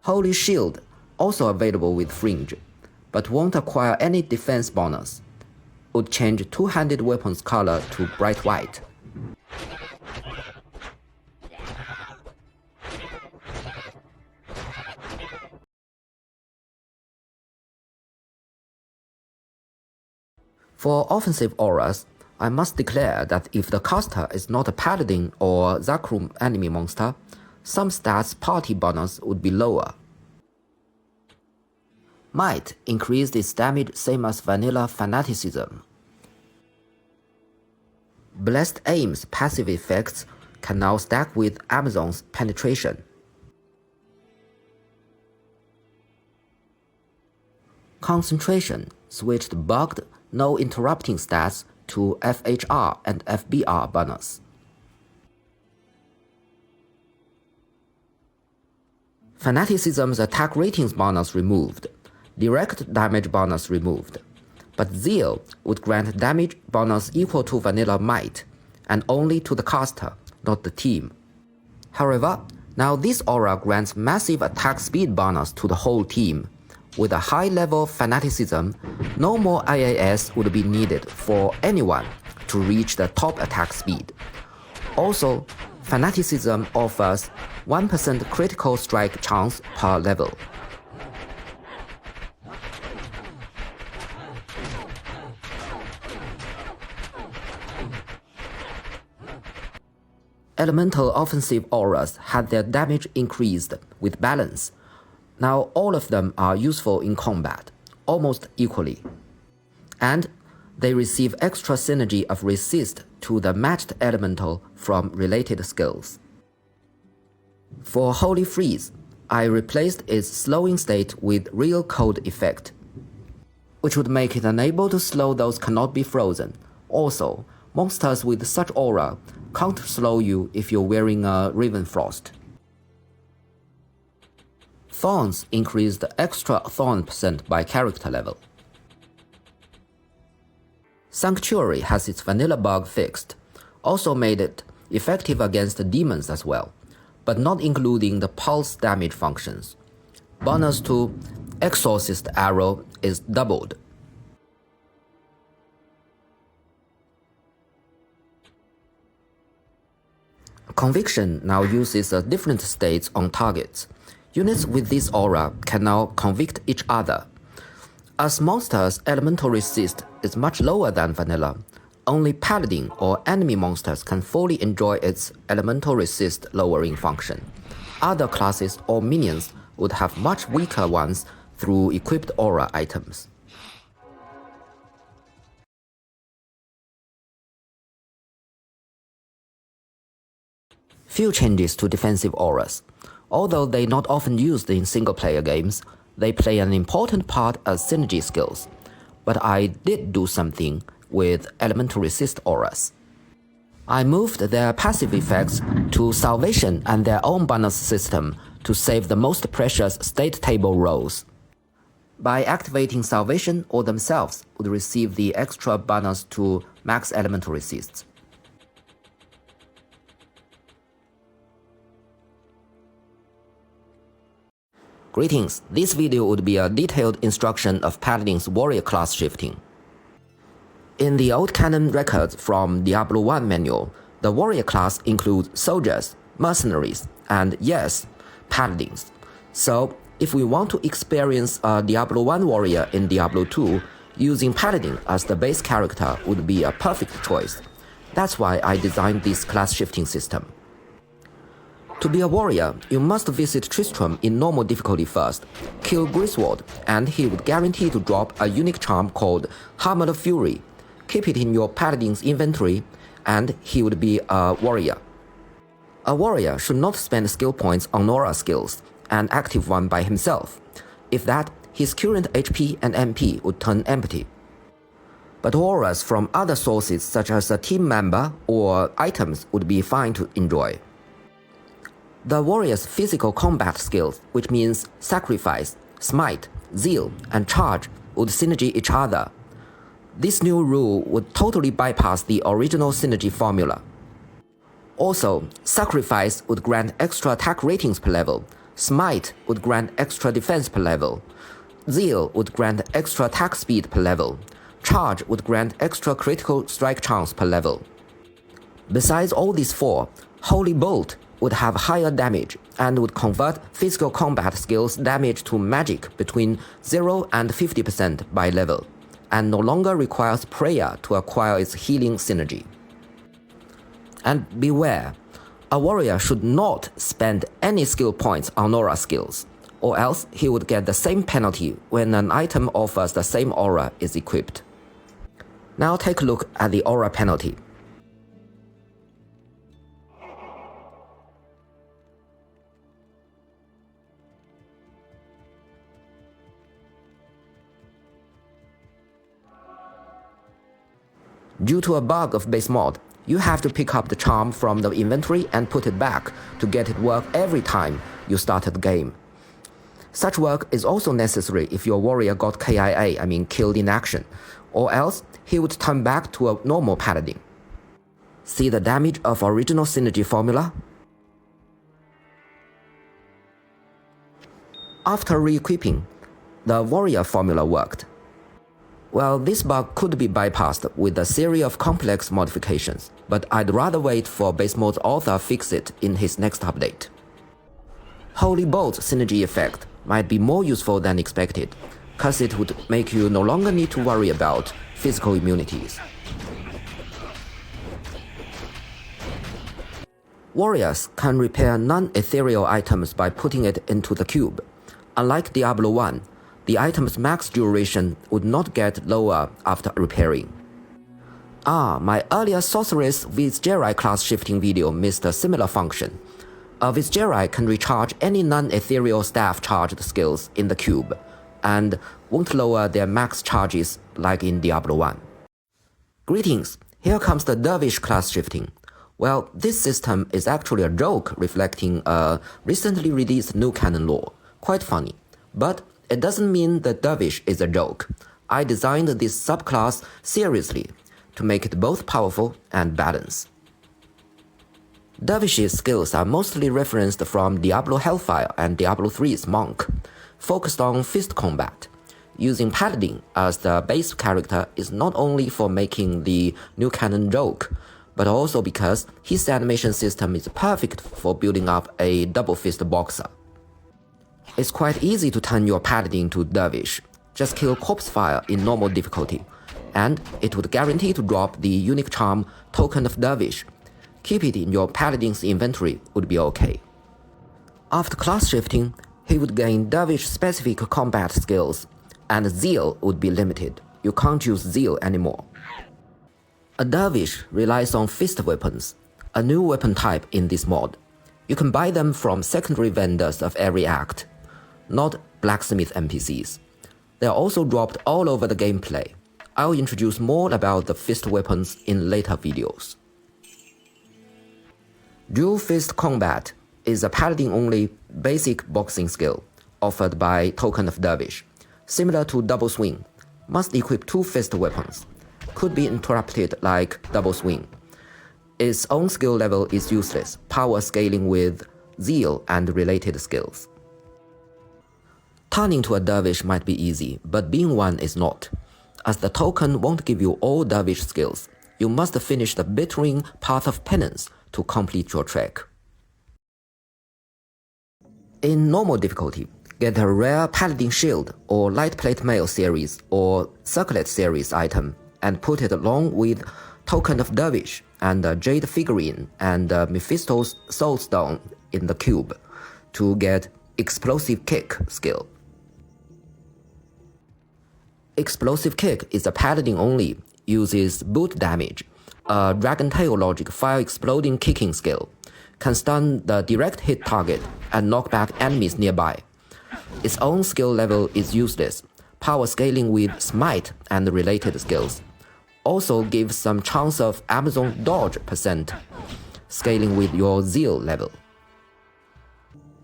Holy Shield, also available with Fringe, but won't acquire any defense bonus. Would change two-handed weapons color to bright white. For offensive auras, I must declare that if the caster is not a Paladin or Zakrum enemy monster, some stats party bonus would be lower. Might increased its damage same as vanilla Fanaticism. Blessed Aim's passive effects can now stack with Amazon's Penetration. Concentration switched bugged no interrupting stats to FHR and FBR bonus. Fanaticism's attack ratings bonus removed, direct damage bonus removed, but Zeal would grant damage bonus equal to vanilla Might, and only to the caster, not the team. However, now this aura grants massive attack speed bonus to the whole team. With a high-level Fanaticism, no more IAS would be needed for anyone to reach the top attack speed. Also, Fanaticism offers 1% critical strike chance per level. Elemental offensive auras had their damage increased with balance. Now all of them are useful in combat, almost equally. And they receive extra synergy of resist to the matched elemental from related skills. For Holy Freeze, I replaced its slowing state with Real Cold effect, which would make it unable to slow those cannot be frozen. Also, monsters with such aura can't slow you if you're wearing a Ravenfrost. Thorns increased extra thorn percent by character level. Sanctuary has its vanilla bug fixed, also made it effective against demons as well, but not including the pulse damage functions. Bonus to Exorcist Arrow is doubled. Conviction now uses different states on targets. Units with this aura can now convict each other. As monsters' elemental resist is much lower than vanilla, only Paladin or enemy monsters can fully enjoy its elemental resist lowering function. Other classes or minions would have much weaker ones through equipped aura items. Few changes to defensive auras. Although they're not often used in single-player games, they play an important part as synergy skills. But I did do something with elemental resist auras. I moved their passive effects to salvation and their own bonus system to save the most precious state table rows. By activating salvation, or themselves would receive the extra bonus to max elemental resists. Greetings, this video would be a detailed instruction of Paladin's warrior class shifting. In the old canon records from Diablo 1 manual, the warrior class includes soldiers, mercenaries, and yes, paladins. So, if we want to experience a Diablo 1 warrior in Diablo 2, using Paladin as the base character would be a perfect choice. That's why I designed this class shifting system. To be a warrior, you must visit Tristram in normal difficulty first, kill Griswold, and he would guarantee to drop a unique charm called Hammer of Fury. Keep it in your paladin's inventory, and he would be a warrior. A warrior should not spend skill points on aura skills, an active one by himself. If that, his current HP and MP would turn empty. But auras from other sources such as a team member or items would be fine to enjoy. The warrior's physical combat skills, which means sacrifice, smite, zeal, and charge, would synergy each other. This new rule would totally bypass the original synergy formula. Also, sacrifice would grant extra attack ratings per level, smite would grant extra defense per level, zeal would grant extra attack speed per level, charge would grant extra critical strike chance per level. Besides all these four, Holy Bolt would have higher damage and would convert physical combat skills damage to magic between 0 and 50% by level, and no longer requires prayer to acquire its healing synergy. And beware, a warrior should not spend any skill points on aura skills, or else he would get the same penalty when an item offers the same aura is equipped. Now take a look at the aura penalty. Due to a bug of base mod, you have to pick up the charm from the inventory and put it back to get it work every time you started the game. Such work is also necessary if your warrior got KIA, killed in action, or else he would turn back to a normal paladin. See the damage of original synergy formula? After re-equipping, the warrior formula worked. Well, this bug could be bypassed with a series of complex modifications, but I'd rather wait for base mode's author fix it in his next update. Holy Bolt's synergy effect might be more useful than expected, cause it would make you no longer need to worry about physical immunities. Warriors can repair non-ethereal items by putting it into the cube. Unlike Diablo 1, the item's max duration would not get lower after repairing. My earlier Sorceress Vizjerei Class-shifting video missed a similar function. A Vizjerei can recharge any non-ethereal staff charged skills in the cube, and won't lower their max charges like in Diablo 1. Greetings, here comes the Dervish Class-shifting. Well, this system is actually a joke reflecting a recently released new canon lore. Quite funny, but it doesn't mean the Dervish is a joke. I designed this subclass seriously to make it both powerful and balanced. Dervish's skills are mostly referenced from Diablo Hellfire and Diablo 3's Monk, focused on fist combat. Using Paladin as the base character is not only for making the new canon joke, but also because his animation system is perfect for building up a double fist boxer. It's quite easy to turn your Paladin to Dervish. Just kill Corpse Fire in normal difficulty, and it would guarantee to drop the unique charm Token of Dervish. Keep it in your Paladin's inventory would be okay. After class shifting, he would gain Dervish-specific combat skills, and Zeal would be limited. You can't use Zeal anymore. A Dervish relies on fist weapons, a new weapon type in this mod. You can buy them from secondary vendors of every act, not blacksmith NPCs. They are also dropped all over the gameplay. I'll introduce more about the fist weapons in later videos. Dual Fist Combat is a Paladin-only basic boxing skill offered by Token of Dervish. Similar to Double Swing, must equip 2 fist weapons. Could be interrupted like Double Swing. Its own skill level is useless, power scaling with Zeal and related skills. Turning to a Dervish might be easy, but being one is not. As the token won't give you all Dervish skills, you must finish the bittering Path of Penance to complete your trek. In normal difficulty, get a rare Paladin Shield or Light Plate Mail series or Circlet series item and put it along with Token of Dervish and a Jade figurine and Mephisto's Soul Stone in the cube to get Explosive Kick skill. Explosive Kick is a Paladin only, uses boot damage, a Dragon Tail logic fire exploding kicking skill, can stun the direct hit target and knock back enemies nearby. Its own skill level is useless, power scaling with Smite and related skills. Also gives some chance of Amazon dodge %, scaling with your Zeal level.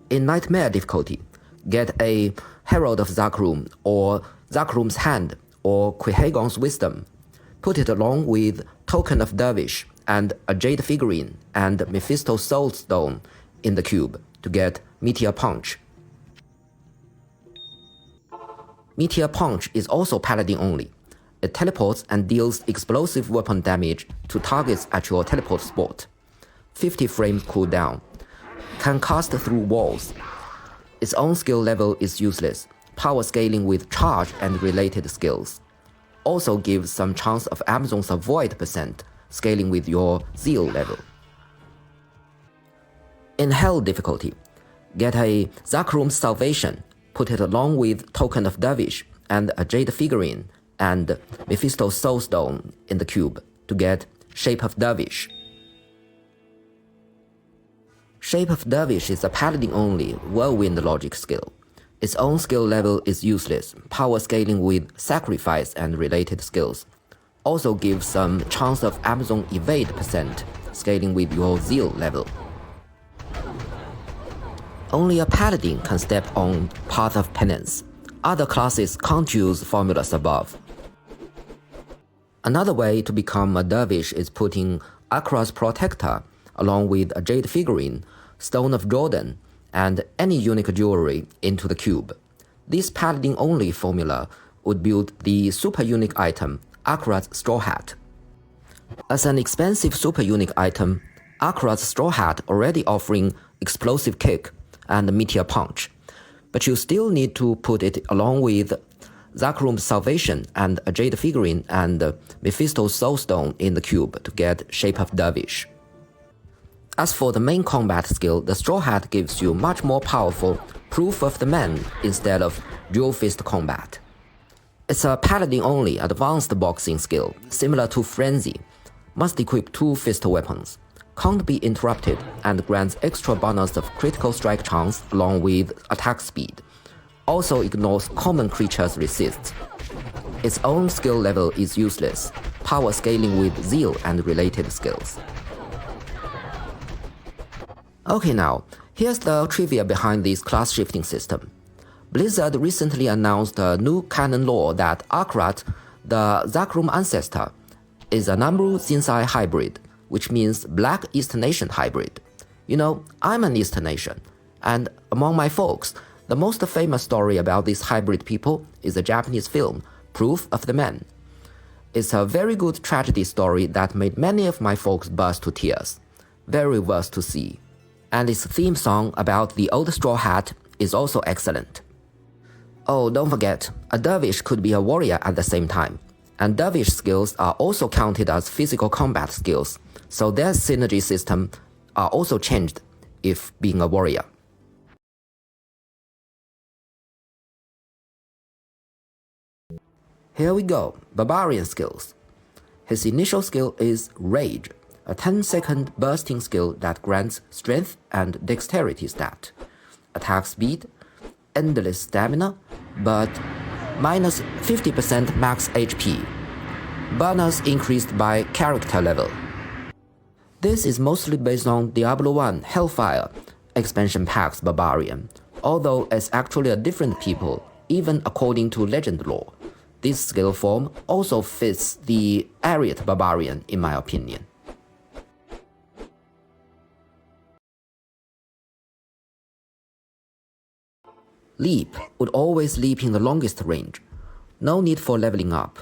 In Nightmare difficulty, get a Herald of Zakrum or Zakrum's Hand or Quehagon's Wisdom. Put it along with Token of Dervish and a Jade figurine and Mephisto's Soul Stone in the cube to get Meteor Punch. Meteor Punch is also Paladin only. It teleports and deals explosive weapon damage to targets at your teleport spot. 50 frames cooldown. Can cast through walls. Its own skill level is useless, power scaling with charge and related skills. Also gives some chance of Amazon's Avoid %, scaling with your Zeal level. In Hell difficulty, get a Zakrum's Salvation, put it along with Token of Dervish and a Jade figurine and Mephisto's Soul Stone in the cube to get Shape of Dervish. Shape of Dervish is a Paladin only Whirlwind logic skill. Its own skill level is useless, power scaling with Sacrifice and related skills. Also gives some chance of Amazon Evade %, scaling with your Zeal level. Only a Paladin can step on Path of Penance. Other classes can't use formulas above. Another way to become a Dervish is putting Akra's Protector along with a Jade figurine, Stone of Jordan, and any unique jewelry into the cube. This Paladin-only formula would build the super unique item, Akra's Straw Hat. As an expensive super unique item, Akra's Straw Hat already offering Explosive Kick and Meteor Punch, but you still need to put it along with Zakrum's Salvation and a Jade figurine and Mephisto's Soul Stone in the cube to get Shape of Dervish. As for the main combat skill, the Straw Hat gives you much more powerful Proof of the Man instead of Dual Fist Combat. It's a Paladin-only advanced boxing skill, similar to Frenzy. Must equip 2 fist weapons. Can't be interrupted and grants extra bonus of critical strike chance along with attack speed. Also ignores common creatures' resists. Its own skill level is useless, power scaling with Zeal and related skills. Okay, now, here's the trivia behind this class shifting system. Blizzard recently announced a new canon lore that Akrat, the Zakrum ancestor, is a Namru Zinsai hybrid, which means Black East Nation hybrid. You know, I'm an East Nation, and among my folks, the most famous story about these hybrid people is the Japanese film, Proof of the Man. It's a very good tragedy story that made many of my folks burst to tears. Very worth to see. And its theme song about the old straw hat is also excellent. Oh, don't forget, a dervish could be a warrior at the same time, and dervish skills are also counted as physical combat skills, so their synergy system are also changed if being a warrior. Here we go, Barbarian skills. His initial skill is Rage, a 10-second bursting skill that grants strength and dexterity stat, attack speed, endless stamina, but minus 50% max HP. Bonus increased by character level. This is mostly based on Diablo 1 Hellfire expansion pack's Barbarian, although it's actually a different people, even according to legend lore. This skill form also fits the Ariat Barbarian in my opinion. Leap would always leap in the longest range. No need for leveling up.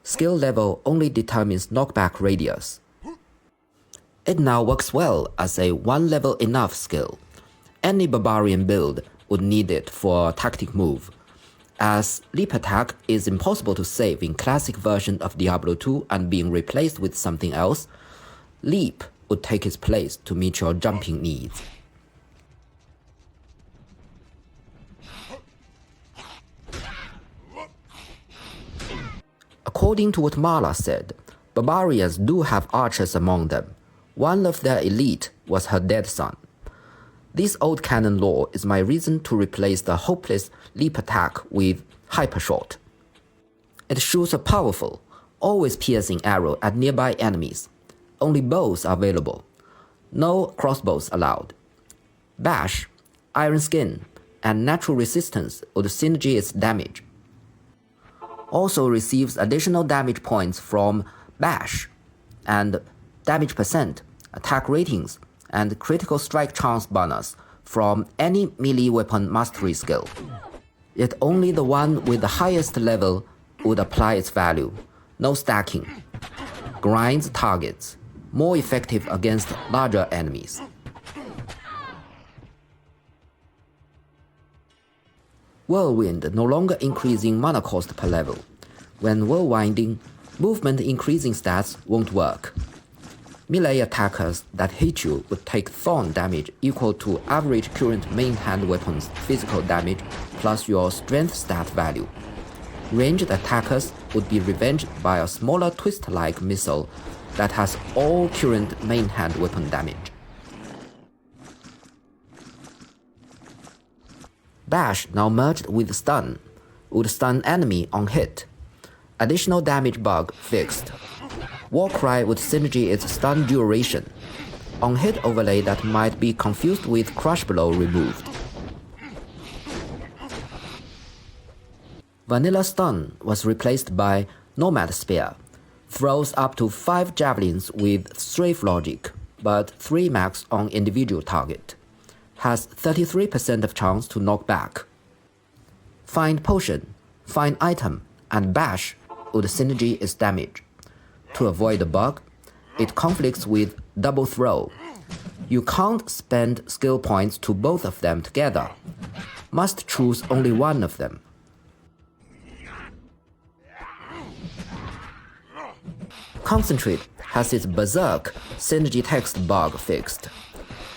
Skill level only determines knockback radius. It now works well as a one level enough skill. Any Barbarian build would need it for a tactic move, as leap attack is impossible to save in classic version of Diablo 2 and being replaced with something else. Leap would take its place to meet your jumping needs. According to what Marla said, barbarians do have archers among them. One of their elite was her dead son. This old canon lore is my reason to replace the hopeless leap attack with hypershot. It shoots a powerful, always piercing arrow at nearby enemies. Only bows are available. No crossbows allowed. Bash, Iron Skin, and Natural Resistance would synergy its damage. Also receives additional damage points from Bash, and damage percent, attack ratings, and critical strike chance bonus from any melee weapon mastery skill. Yet only the one with the highest level would apply its value. No stacking. Grinds targets. More effective against larger enemies. Whirlwind no longer increasing mana cost per level. When whirlwinding, movement increasing stats won't work. Melee attackers that hit you would take thorn damage equal to average current main hand weapon's physical damage plus your strength stat value. Ranged attackers would be revenged by a smaller twist-like missile that has all current main hand weapon damage. Bash, now merged with Stun, would stun enemy on hit. Additional damage bug fixed. Warcry would synergy its stun duration. On hit overlay that might be confused with Crush Blow removed. Vanilla Stun was replaced by Nomad Spear. Throws up to 5 javelins with strafe logic, but 3 max on individual target. Has 33% of chance to knock back. Find Potion, Find Item, and Bash would synergy its damage. To avoid the bug, it conflicts with Double Throw. You can't spend skill points to both of them together. Must choose only one of them. Concentrate has its Berserk synergy text bug fixed.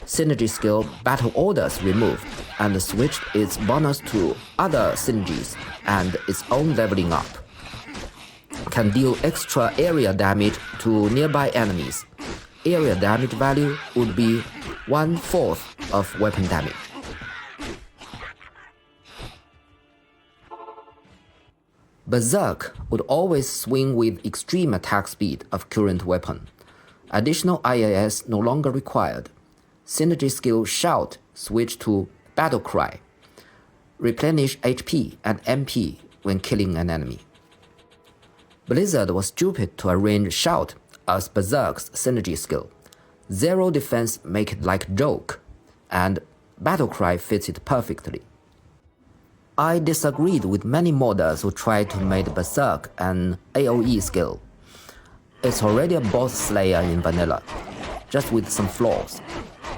Synergy skill Battle Orders removed and switched its bonus to other synergies and its own leveling up. Can deal extra area damage to nearby enemies. Area damage value would be 1/4 of weapon damage. Berserk would always swing with extreme attack speed of current weapon. Additional IAS no longer required. Synergy skill Shout switch to Battle Cry. Replenish HP and MP when killing an enemy. Blizzard was stupid to arrange Shout as Berserk's synergy skill. Zero defense make it like joke, and Battle Cry fits it perfectly. I disagreed with many modders who tried to make Berserk an AoE skill. It's already a boss slayer in vanilla, just with some flaws.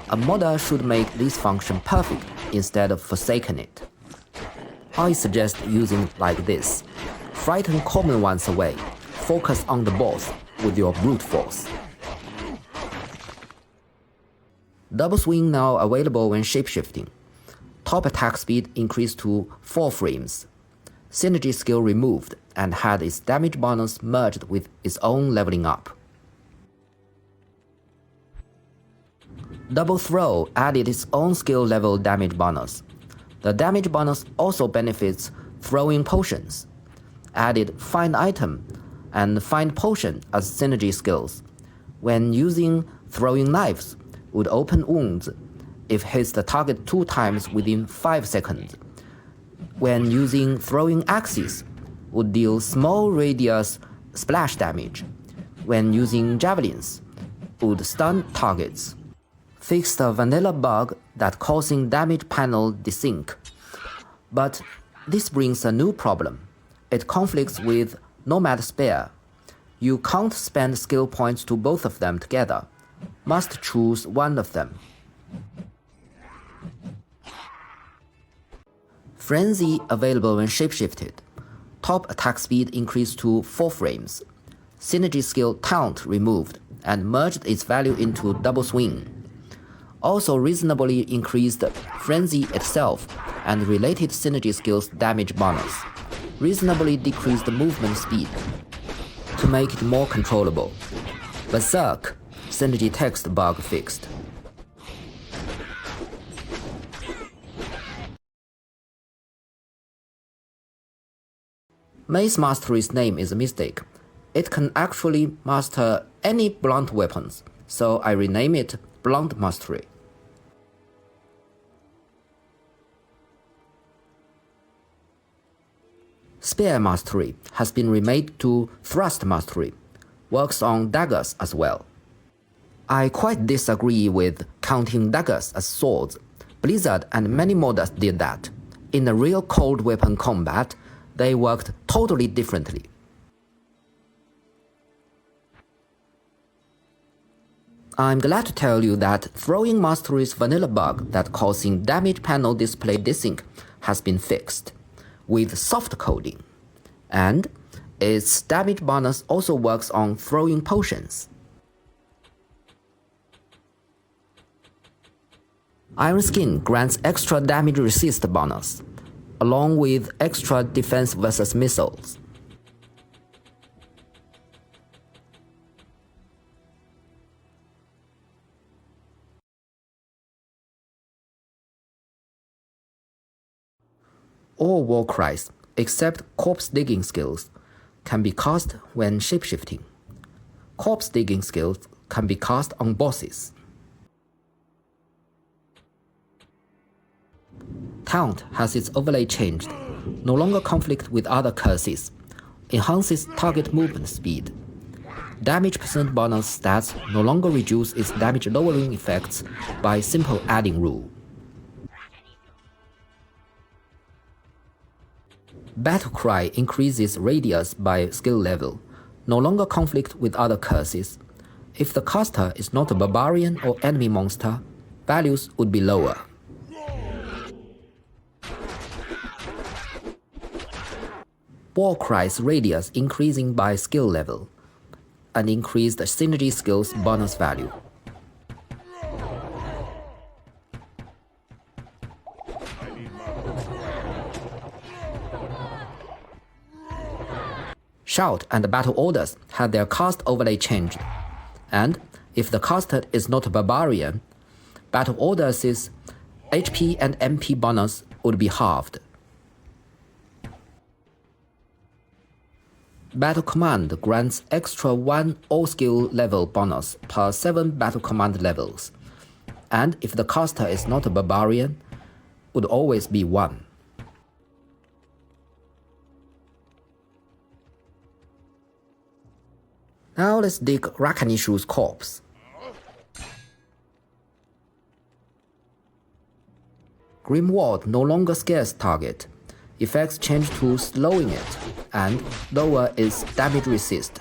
A modder should make this function perfect instead of forsaking it. I suggest using it like this. Frighten common ones away. Focus on the boss with your brute force. Double swing now available when shapeshifting. Top attack speed increased to 4 frames. Synergy skill removed and had its damage bonus merged with its own leveling up. Double throw added its own skill level damage bonus. The damage bonus also benefits throwing potions. Added find item and find potion as synergy skills. When using throwing knives, would open wounds if hits the target 2 times within 5 seconds. When using throwing axes, would deal small radius splash damage. When using javelins, would stun targets. Fix the vanilla bug that causing damage panel desync. But this brings a new problem. It conflicts with Nomad Spare. You can't spend skill points to both of them together. Must choose one of them. Frenzy available when shapeshifted. Top attack speed increased to 4 frames. Synergy skill Taunt removed and merged its value into double swing. Also reasonably increased Frenzy itself and related synergy skills damage bonus. Reasonably decreased movement speed to make it more controllable. Berserk synergy text bug fixed. Mace Mastery's name is a mistake. It can actually master any blunt weapons, so I rename it Blunt Mastery. Spear Mastery has been remade to Thrust Mastery, works on daggers as well. I quite disagree with counting daggers as swords. Blizzard and many modders did that. In a real cold weapon combat, they worked totally differently. I'm glad to tell you that Throwing Mastery's vanilla bug that causing damage panel display desync has been fixed with soft coding, and its damage bonus also works on throwing potions. Iron Skin grants extra damage resist bonus, along with extra defense versus missiles. All war cries, except corpse digging skills, can be cast when shapeshifting. Corpse digging skills can be cast on bosses. Taunt has its overlay changed, no longer conflict with other curses, enhances target movement speed. Damage percent bonus stats no longer reduce its damage lowering effects by simple adding rule. Battle Cry increases radius by skill level, no longer conflict with other curses. If the caster is not a barbarian or enemy monster, values would be lower. War Cry's radius increasing by skill level, and increased synergy skills bonus value. Shout and Battle Orders had their cast overlay changed, and if the caster is not a barbarian, Battle Orders' HP and MP bonus would be halved. Battle Command grants extra 1 all-skill level bonus per 7 Battle Command levels, and if the caster is not a barbarian, would always be 1. Now let's dig Rakanishu's corpse. Grim Ward no longer scares target. Effects change to slowing it and lower its damage resist,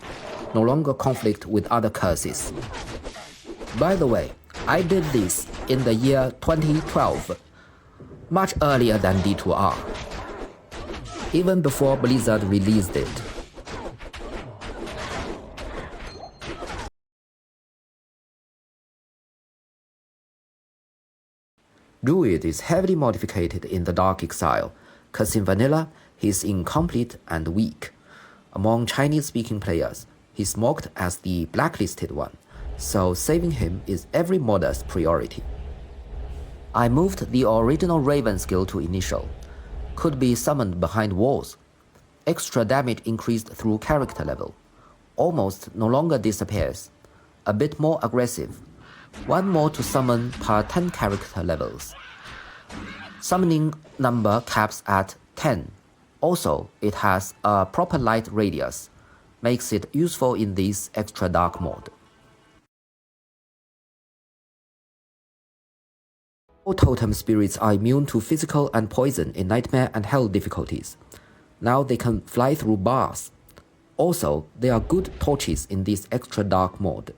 no longer conflict with other curses. By the way, I did this in the year 2012, much earlier than D2R, even before Blizzard released it. Druid is heavily modified in the Dark Exile, cause in vanilla he's incomplete and weak. Among Chinese-speaking players, he's mocked as the blacklisted one, so saving him is every modder's priority. I moved the original Raven skill to initial. Could be summoned behind walls. Extra damage increased through character level. Almost no longer disappears. A bit more aggressive. One more to summon per 10 character levels. Summoning number caps at 10. Also, it has a proper light radius. Makes it useful in this extra dark mode. All totem spirits are immune to physical and poison in nightmare and hell difficulties. Now they can fly through bars. Also, they are good torches in this extra dark mode.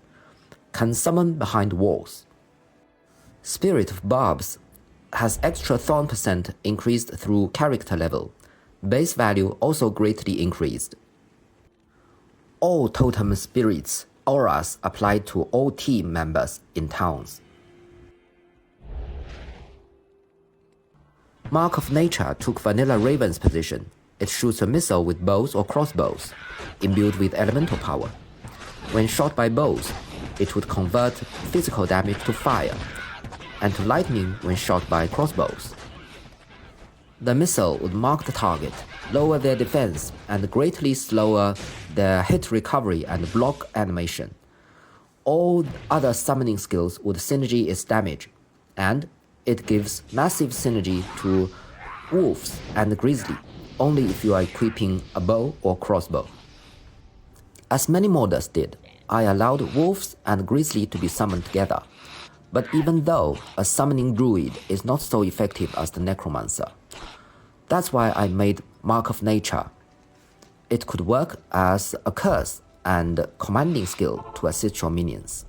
Can summon behind walls. Spirit of Barbs has extra thorn percent increased through character level. Base value also greatly increased. All totem spirits auras applied to all team members in towns. Mark of Nature took vanilla Raven's position. It shoots a missile with bows or crossbows, imbued with elemental power. When shot by bows, it would convert physical damage to fire, and to lightning when shot by crossbows. The missile would mark the target, lower their defense, and greatly slower their hit recovery and block animation. All other summoning skills would synergy its damage, and it gives massive synergy to wolves and grizzly, only if you are equipping a bow or crossbow. As many modders did, I allowed wolves and grizzly to be summoned together, but even though a summoning druid is not so effective as the Necromancer. That's why I made Mark of Nature. It could work as a curse and commanding skill to assist your minions.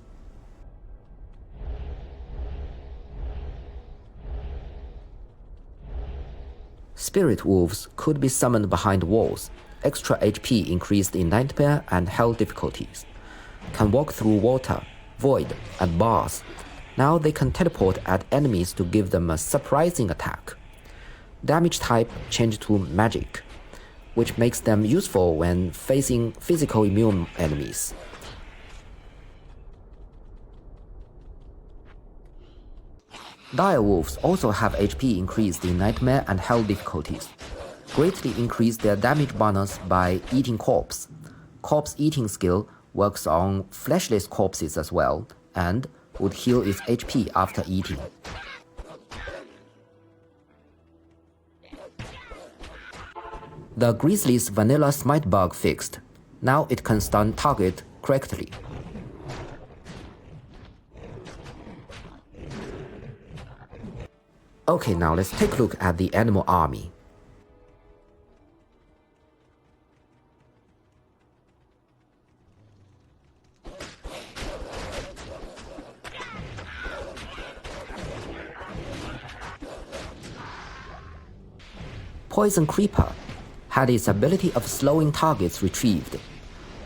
Spirit wolves could be summoned behind walls, extra HP increased in nightmare and hell difficulties. Can walk through water, void, and bars. Now they can teleport at enemies to give them a surprising attack. Damage type changed to magic, which makes them useful when facing physical immune enemies. Direwolves also have HP increased in nightmare and hell difficulties. Greatly increase their damage bonus by eating corpse. Corpse eating skill works on fleshless corpses as well, and would heal its HP after eating. The Grizzly's vanilla smite bug fixed. Now it can stun target correctly. Okay, now let's take a look at the animal army. Poison Creeper had its ability of slowing targets retrieved,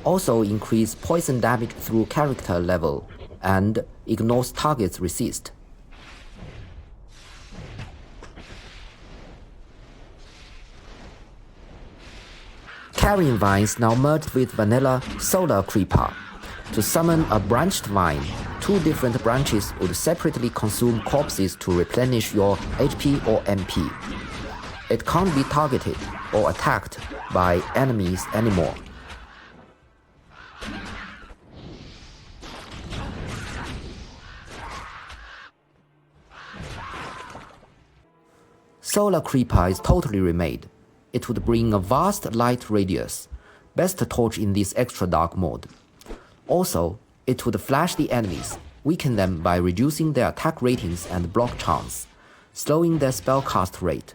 also increase poison damage through character level, and ignores targets resist. Carrion Vines now merged with vanilla Solar Creeper. To summon a branched vine, two different branches would separately consume corpses to replenish your HP or MP. It can't be targeted or attacked by enemies anymore. Solar Creeper is totally remade. It would bring a vast light radius, best torch in this extra dark mode. Also, it would flash the enemies, weaken them by reducing their attack ratings and block chance, slowing their spellcast rate.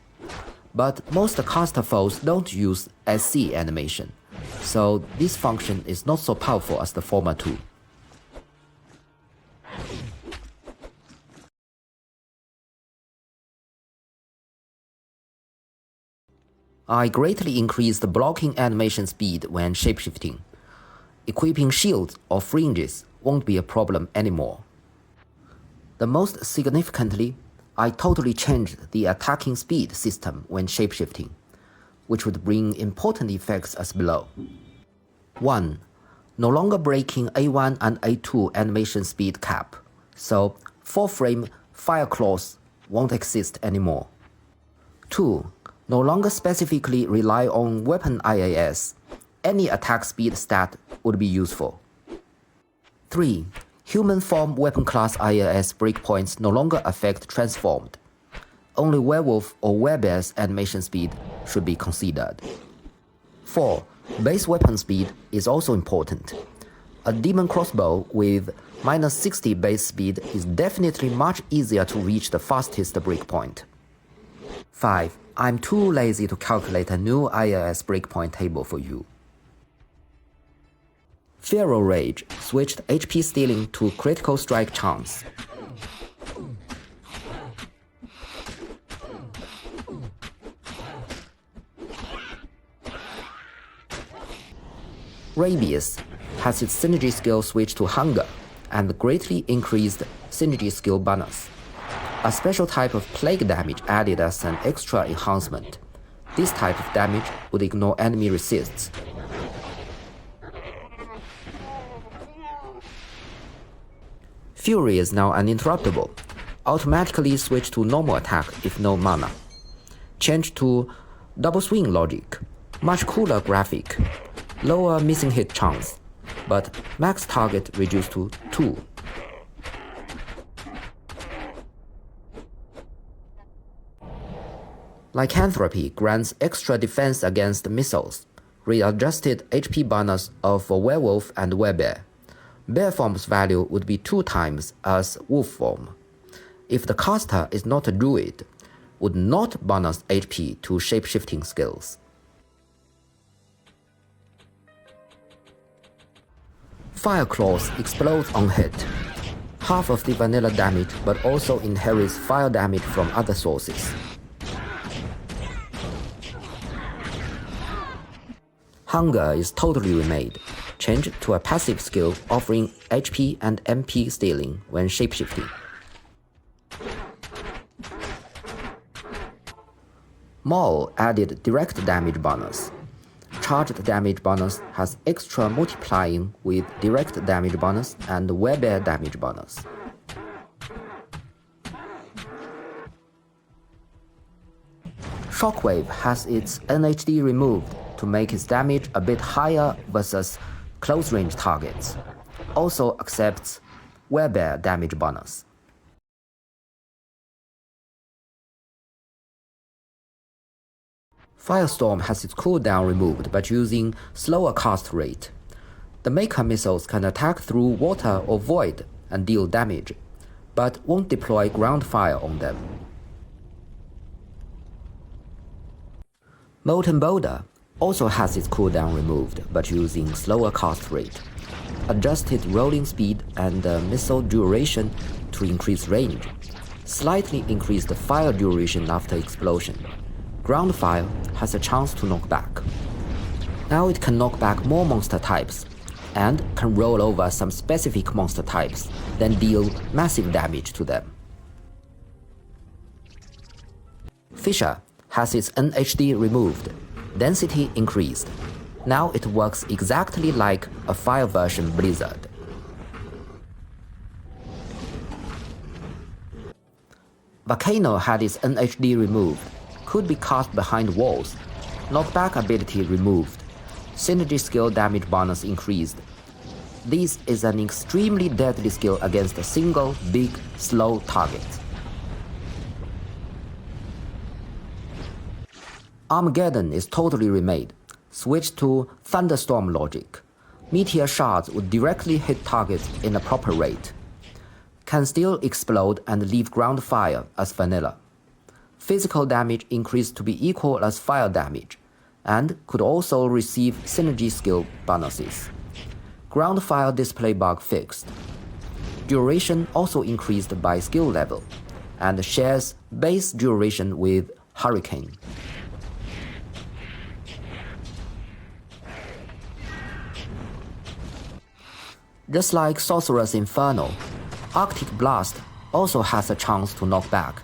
But most caster foes don't use SC animation, so this function is not so powerful as the former two. I greatly increased the blocking animation speed when shapeshifting. Equipping shields or fringes won't be a problem anymore. The most significantly, I totally changed the attacking speed system when shapeshifting, which would bring important effects as below. 1. No longer breaking A1 and A2 animation speed cap, so 4-frame fire claws won't exist anymore. 2. No longer specifically rely on weapon IAS. Any attack speed stat would be useful. 3. Human form weapon class IAS breakpoints no longer affect transformed. Only werewolf or werebear's animation speed should be considered. 4. Base weapon speed is also important. A demon crossbow with -60 base speed is definitely much easier to reach the fastest breakpoint. 5. I'm too lazy to calculate a new IAS breakpoint table for you. Feral Rage switched HP stealing to critical strike chance. Rabies has its synergy skill switched to Hunger and greatly increased synergy skill bonus. A special type of plague damage added as an extra enhancement. This type of damage would ignore enemy resists. Fury is now uninterruptible. Automatically switch to normal attack if no mana. Change to double swing logic. Much cooler graphic. Lower missing hit chance, but max target reduced to 2. Lycanthropy grants extra defense against missiles, readjusted HP bonus of werewolf and werebear. Bear form's value would be 2 times as wolf form. If the caster is not a druid, would not bonus HP to shapeshifting skills. Fire Claws explodes on hit. Half of the vanilla damage, but also inherits fire damage from other sources. Hunger is totally remade, changed to a passive skill offering HP and MP stealing when shapeshifting. Maul added direct damage bonus. Charged damage bonus has extra multiplying with direct damage bonus and werebear damage bonus. Shockwave has its NHD removed to make its damage a bit higher versus close-range targets. Also accepts werebear damage bonus. Firestorm has its cooldown removed but using slower cast rate. The mecha missiles can attack through water or void and deal damage, but won't deploy ground fire on them. Molten Boulder also has its cooldown removed but using slower cast rate, adjusted rolling speed and missile duration to increase range, slightly increased fire duration after explosion. Ground fire has a chance to knock back. Now it can knock back more monster types and can roll over some specific monster types, then deal massive damage to them. Fissure has its NHD removed, density increased. Now it works exactly like a fire version Blizzard. Volcano had its NHD removed, could be cast behind walls, knockback ability removed, synergy skill damage bonus increased. This is an extremely deadly skill against a single, big, slow target. Armageddon is totally remade, switched to thunderstorm logic. Meteor shards would directly hit targets in a proper rate. Can still explode and leave ground fire as vanilla. physical damage increased to be equal as fire damage, and could also receive synergy skill bonuses. Ground fire display bug fixed. Duration also increased by skill level, and shares base duration with Hurricane. Just like Sorceress Inferno, Arctic Blast also has a chance to knock back,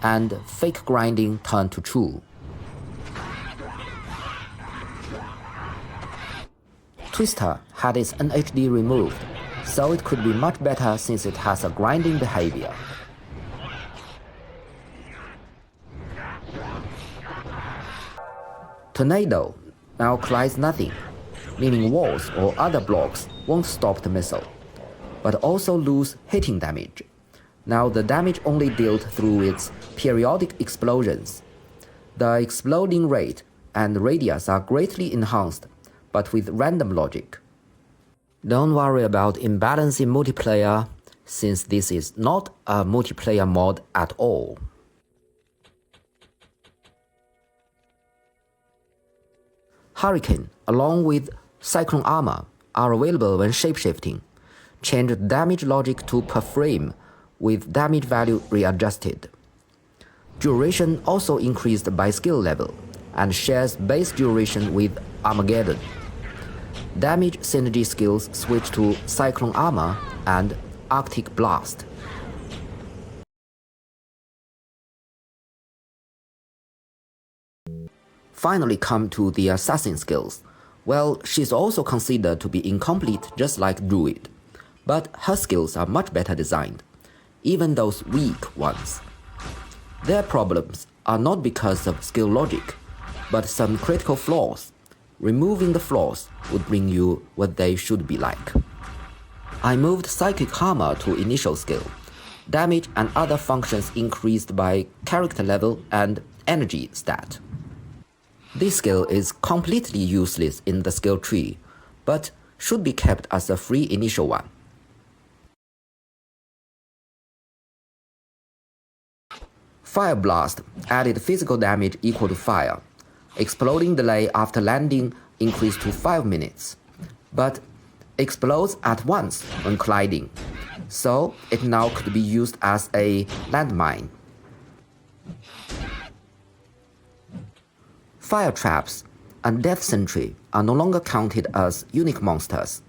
and fake grinding turn to true. Twister had its NHD removed, so it could be much better since it has a grinding behavior. Tornado now collides nothing, meaning walls or other blocks won't stop the missile, but also lose hitting damage. Now the damage only dealt through its periodic explosions. The exploding rate and radius are greatly enhanced, but with random logic. Don't worry about imbalance in multiplayer, since this is not a multiplayer mod at all. Hurricane, along with Cyclone Armor, are available when shapeshifting. Change the damage logic to per frame, with damage value readjusted. Duration also increased by skill level, and shares base duration with Armageddon. Damage synergy skills switch to Cyclone Armor and Arctic Blast. Finally come to the assassin skills. Well, she's also considered to be incomplete just like Druid, but her skills are much better designed, even those weak ones. Their problems are not because of skill logic, but some critical flaws. Removing the flaws would bring you what they should be like. I moved Psychic Armor to initial skill. Damage and other functions increased by character level and energy stat. This skill is completely useless in the skill tree, but should be kept as a free initial one. Fire Blast added physical damage equal to fire. Exploding delay after landing increased to 5 minutes, but explodes at once when colliding, so it now could be used as a landmine. Fire Traps and Death Sentry are no longer counted as unique monsters.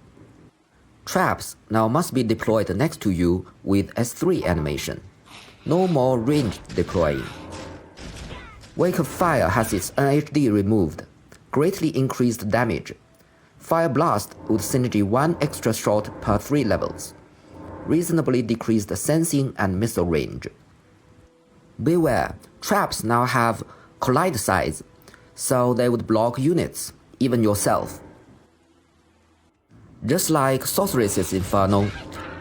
Traps now must be deployed next to you with S3 animation. No more ranged deploying. Wake of Fire has its NHD removed, greatly increased damage. Fire Blast would synergy 1 extra shot per 3 levels. Reasonably decreased sensing and missile range. Beware, traps now have collide size, so they would block units, even yourself. Just like Sorceress's Inferno,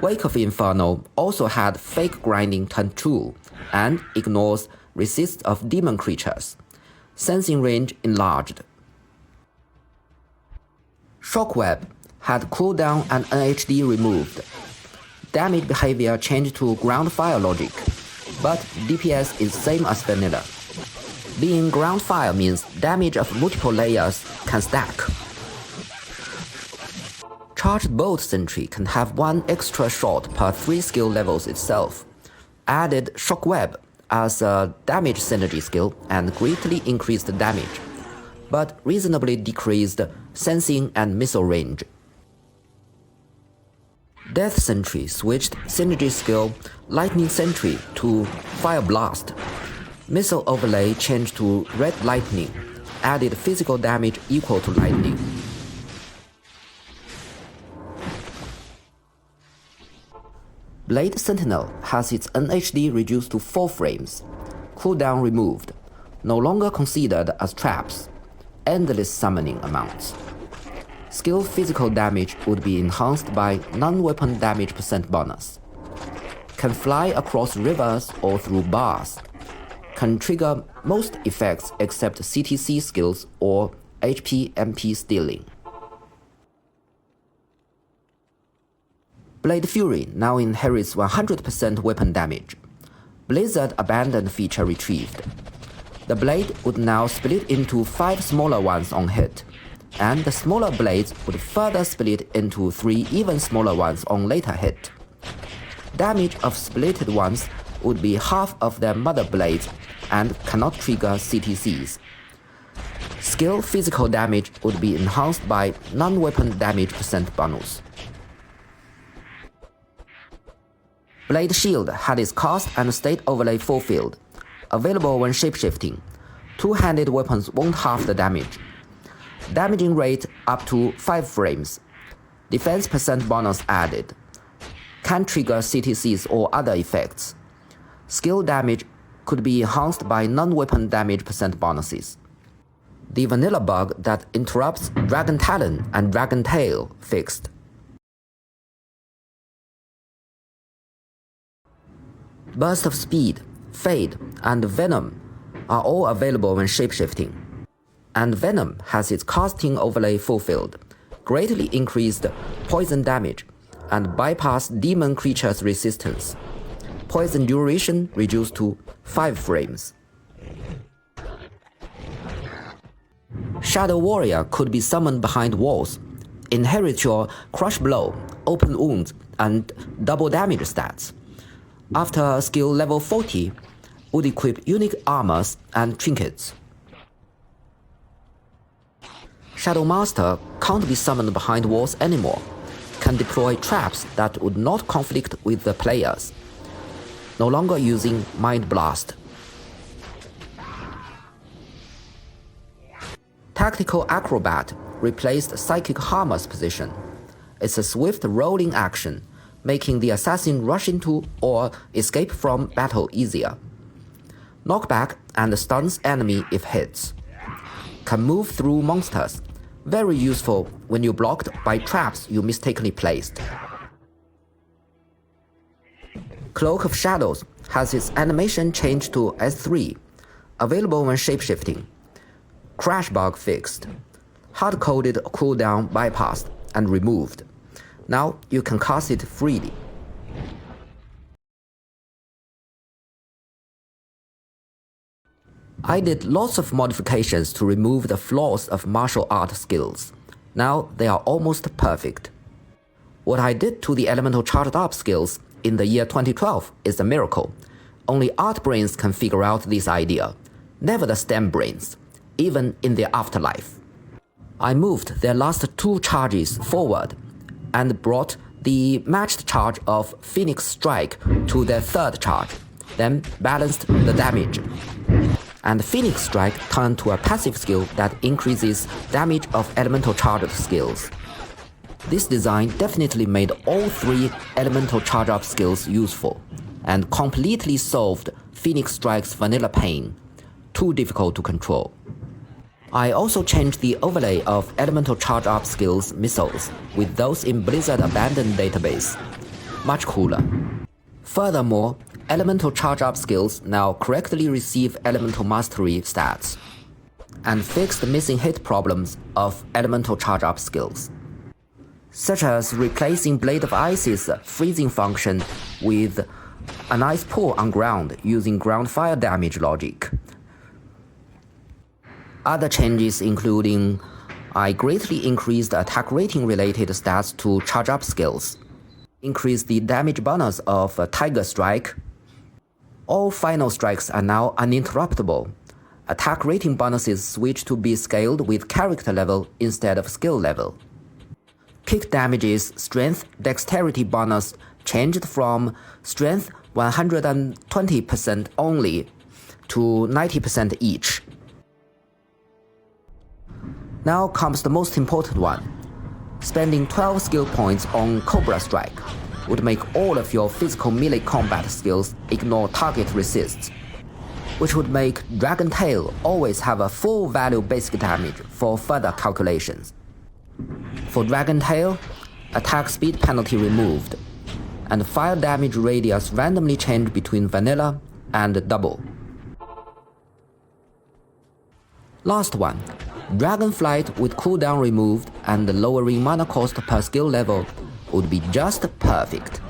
Wake of Inferno also had fake grinding turn true and ignores resist of demon creatures. Sensing range enlarged. Shockwave had cooldown and NHD removed. Damage behavior changed to ground fire logic, but DPS is same as vanilla. Being ground fire means damage of multiple layers can stack. Charged Bolt Sentry can have 1 extra shot per 3 skill levels itself. Added Shockwave as a damage synergy skill and greatly increased damage, but reasonably decreased sensing and missile range. Death Sentry switched synergy skill Lightning Sentry to Fire Blast. Missile overlay changed to Red Lightning, added physical damage equal to lightning. Blade Sentinel has its NHD reduced to 4 frames, cooldown removed, no longer considered as traps, endless summoning amounts. Skill physical damage would be enhanced by non-weapon damage % bonus. Can fly across rivers or through bars. Can trigger most effects except CTC skills or HP/MP stealing. Blade Fury now inherits 100% weapon damage. Blizzard Abandoned feature retrieved. The blade would now split into 5 smaller ones on hit, and the smaller blades would further split into 3 even smaller ones on later hit. Damage of splitted ones would be half of their mother blades and cannot trigger CTCs. Skill physical damage would be enhanced by non-weapon damage % bonus. Blade Shield had its cost and state overlay fulfilled. Available when shapeshifting. Two-handed weapons won't halve the damage. Damaging rate up to 5 frames. Defense % bonus added. Can trigger CTCs or other effects. Skill damage could be enhanced by non-weapon damage % bonuses. The vanilla bug that interrupts Dragon Talon and Dragon Tail fixed. Burst of Speed, Fade, and Venom are all available when shapeshifting. And Venom has its casting overlay fulfilled, greatly increased poison damage, and bypassed demon creatures' resistance. Poison duration reduced to 5 frames. Shadow Warrior could be summoned behind walls, inherit your Crush Blow, Open Wounds, and double damage stats. After skill level 40, would equip unique armors and trinkets. Shadow Master can't be summoned behind walls anymore, can deploy traps that would not conflict with the players. No longer using Mind Blast. Tactical Acrobat replaced Psychic Hammer's position. It's a swift rolling action, making the assassin rush into or escape from battle easier. Knockback and stuns enemy if hits. Can move through monsters. Very useful when you're blocked by traps you mistakenly placed. Cloak of Shadows has its animation changed to S3, available when shapeshifting. Crash bug fixed. Hard-coded cooldown bypassed and removed. Now you can cast it freely. I did lots of modifications to remove the flaws of martial art skills. Now they are almost perfect. What I did to the elemental charged up skills in the year 2012 is a miracle. Only art brains can figure out this idea, never the STEM brains, even in their afterlife. I moved their last 2 charges forward and brought the matched charge of Phoenix Strike to their 3rd charge, then balanced the damage. And Phoenix Strike turned to a passive skill that increases damage of elemental charged skills. This design definitely made all 3 elemental charge up skills useful, and completely solved Phoenix Strike's vanilla pain, too difficult to control. I also changed the overlay of elemental charge up skills missiles with those in Blizzard Abandoned database. Much cooler. Furthermore, elemental charge up skills now correctly receive elemental mastery stats, and fixed missing hit problems of elemental charge up skills, such as replacing Blade of Ice's freezing function with an ice pool on ground using ground fire damage logic. Other changes including I greatly increased attack rating related stats to charge up skills, increased the damage bonus of Tiger Strike. All final strikes are now uninterruptible. Attack rating bonuses switch to be scaled with character level instead of skill level. Kick damage's strength dexterity bonus changed from strength 120% only to 90% each. Now comes the most important one. Spending 12 skill points on Cobra Strike would make all of your physical melee combat skills ignore target resists, which would make Dragon Tail always have a full value basic damage for further calculations. For Dragon Tail, attack speed penalty removed, and fire damage radius randomly changed between vanilla and double. Last one, Dragonflight with cooldown removed and lowering mana cost per skill level would be just perfect.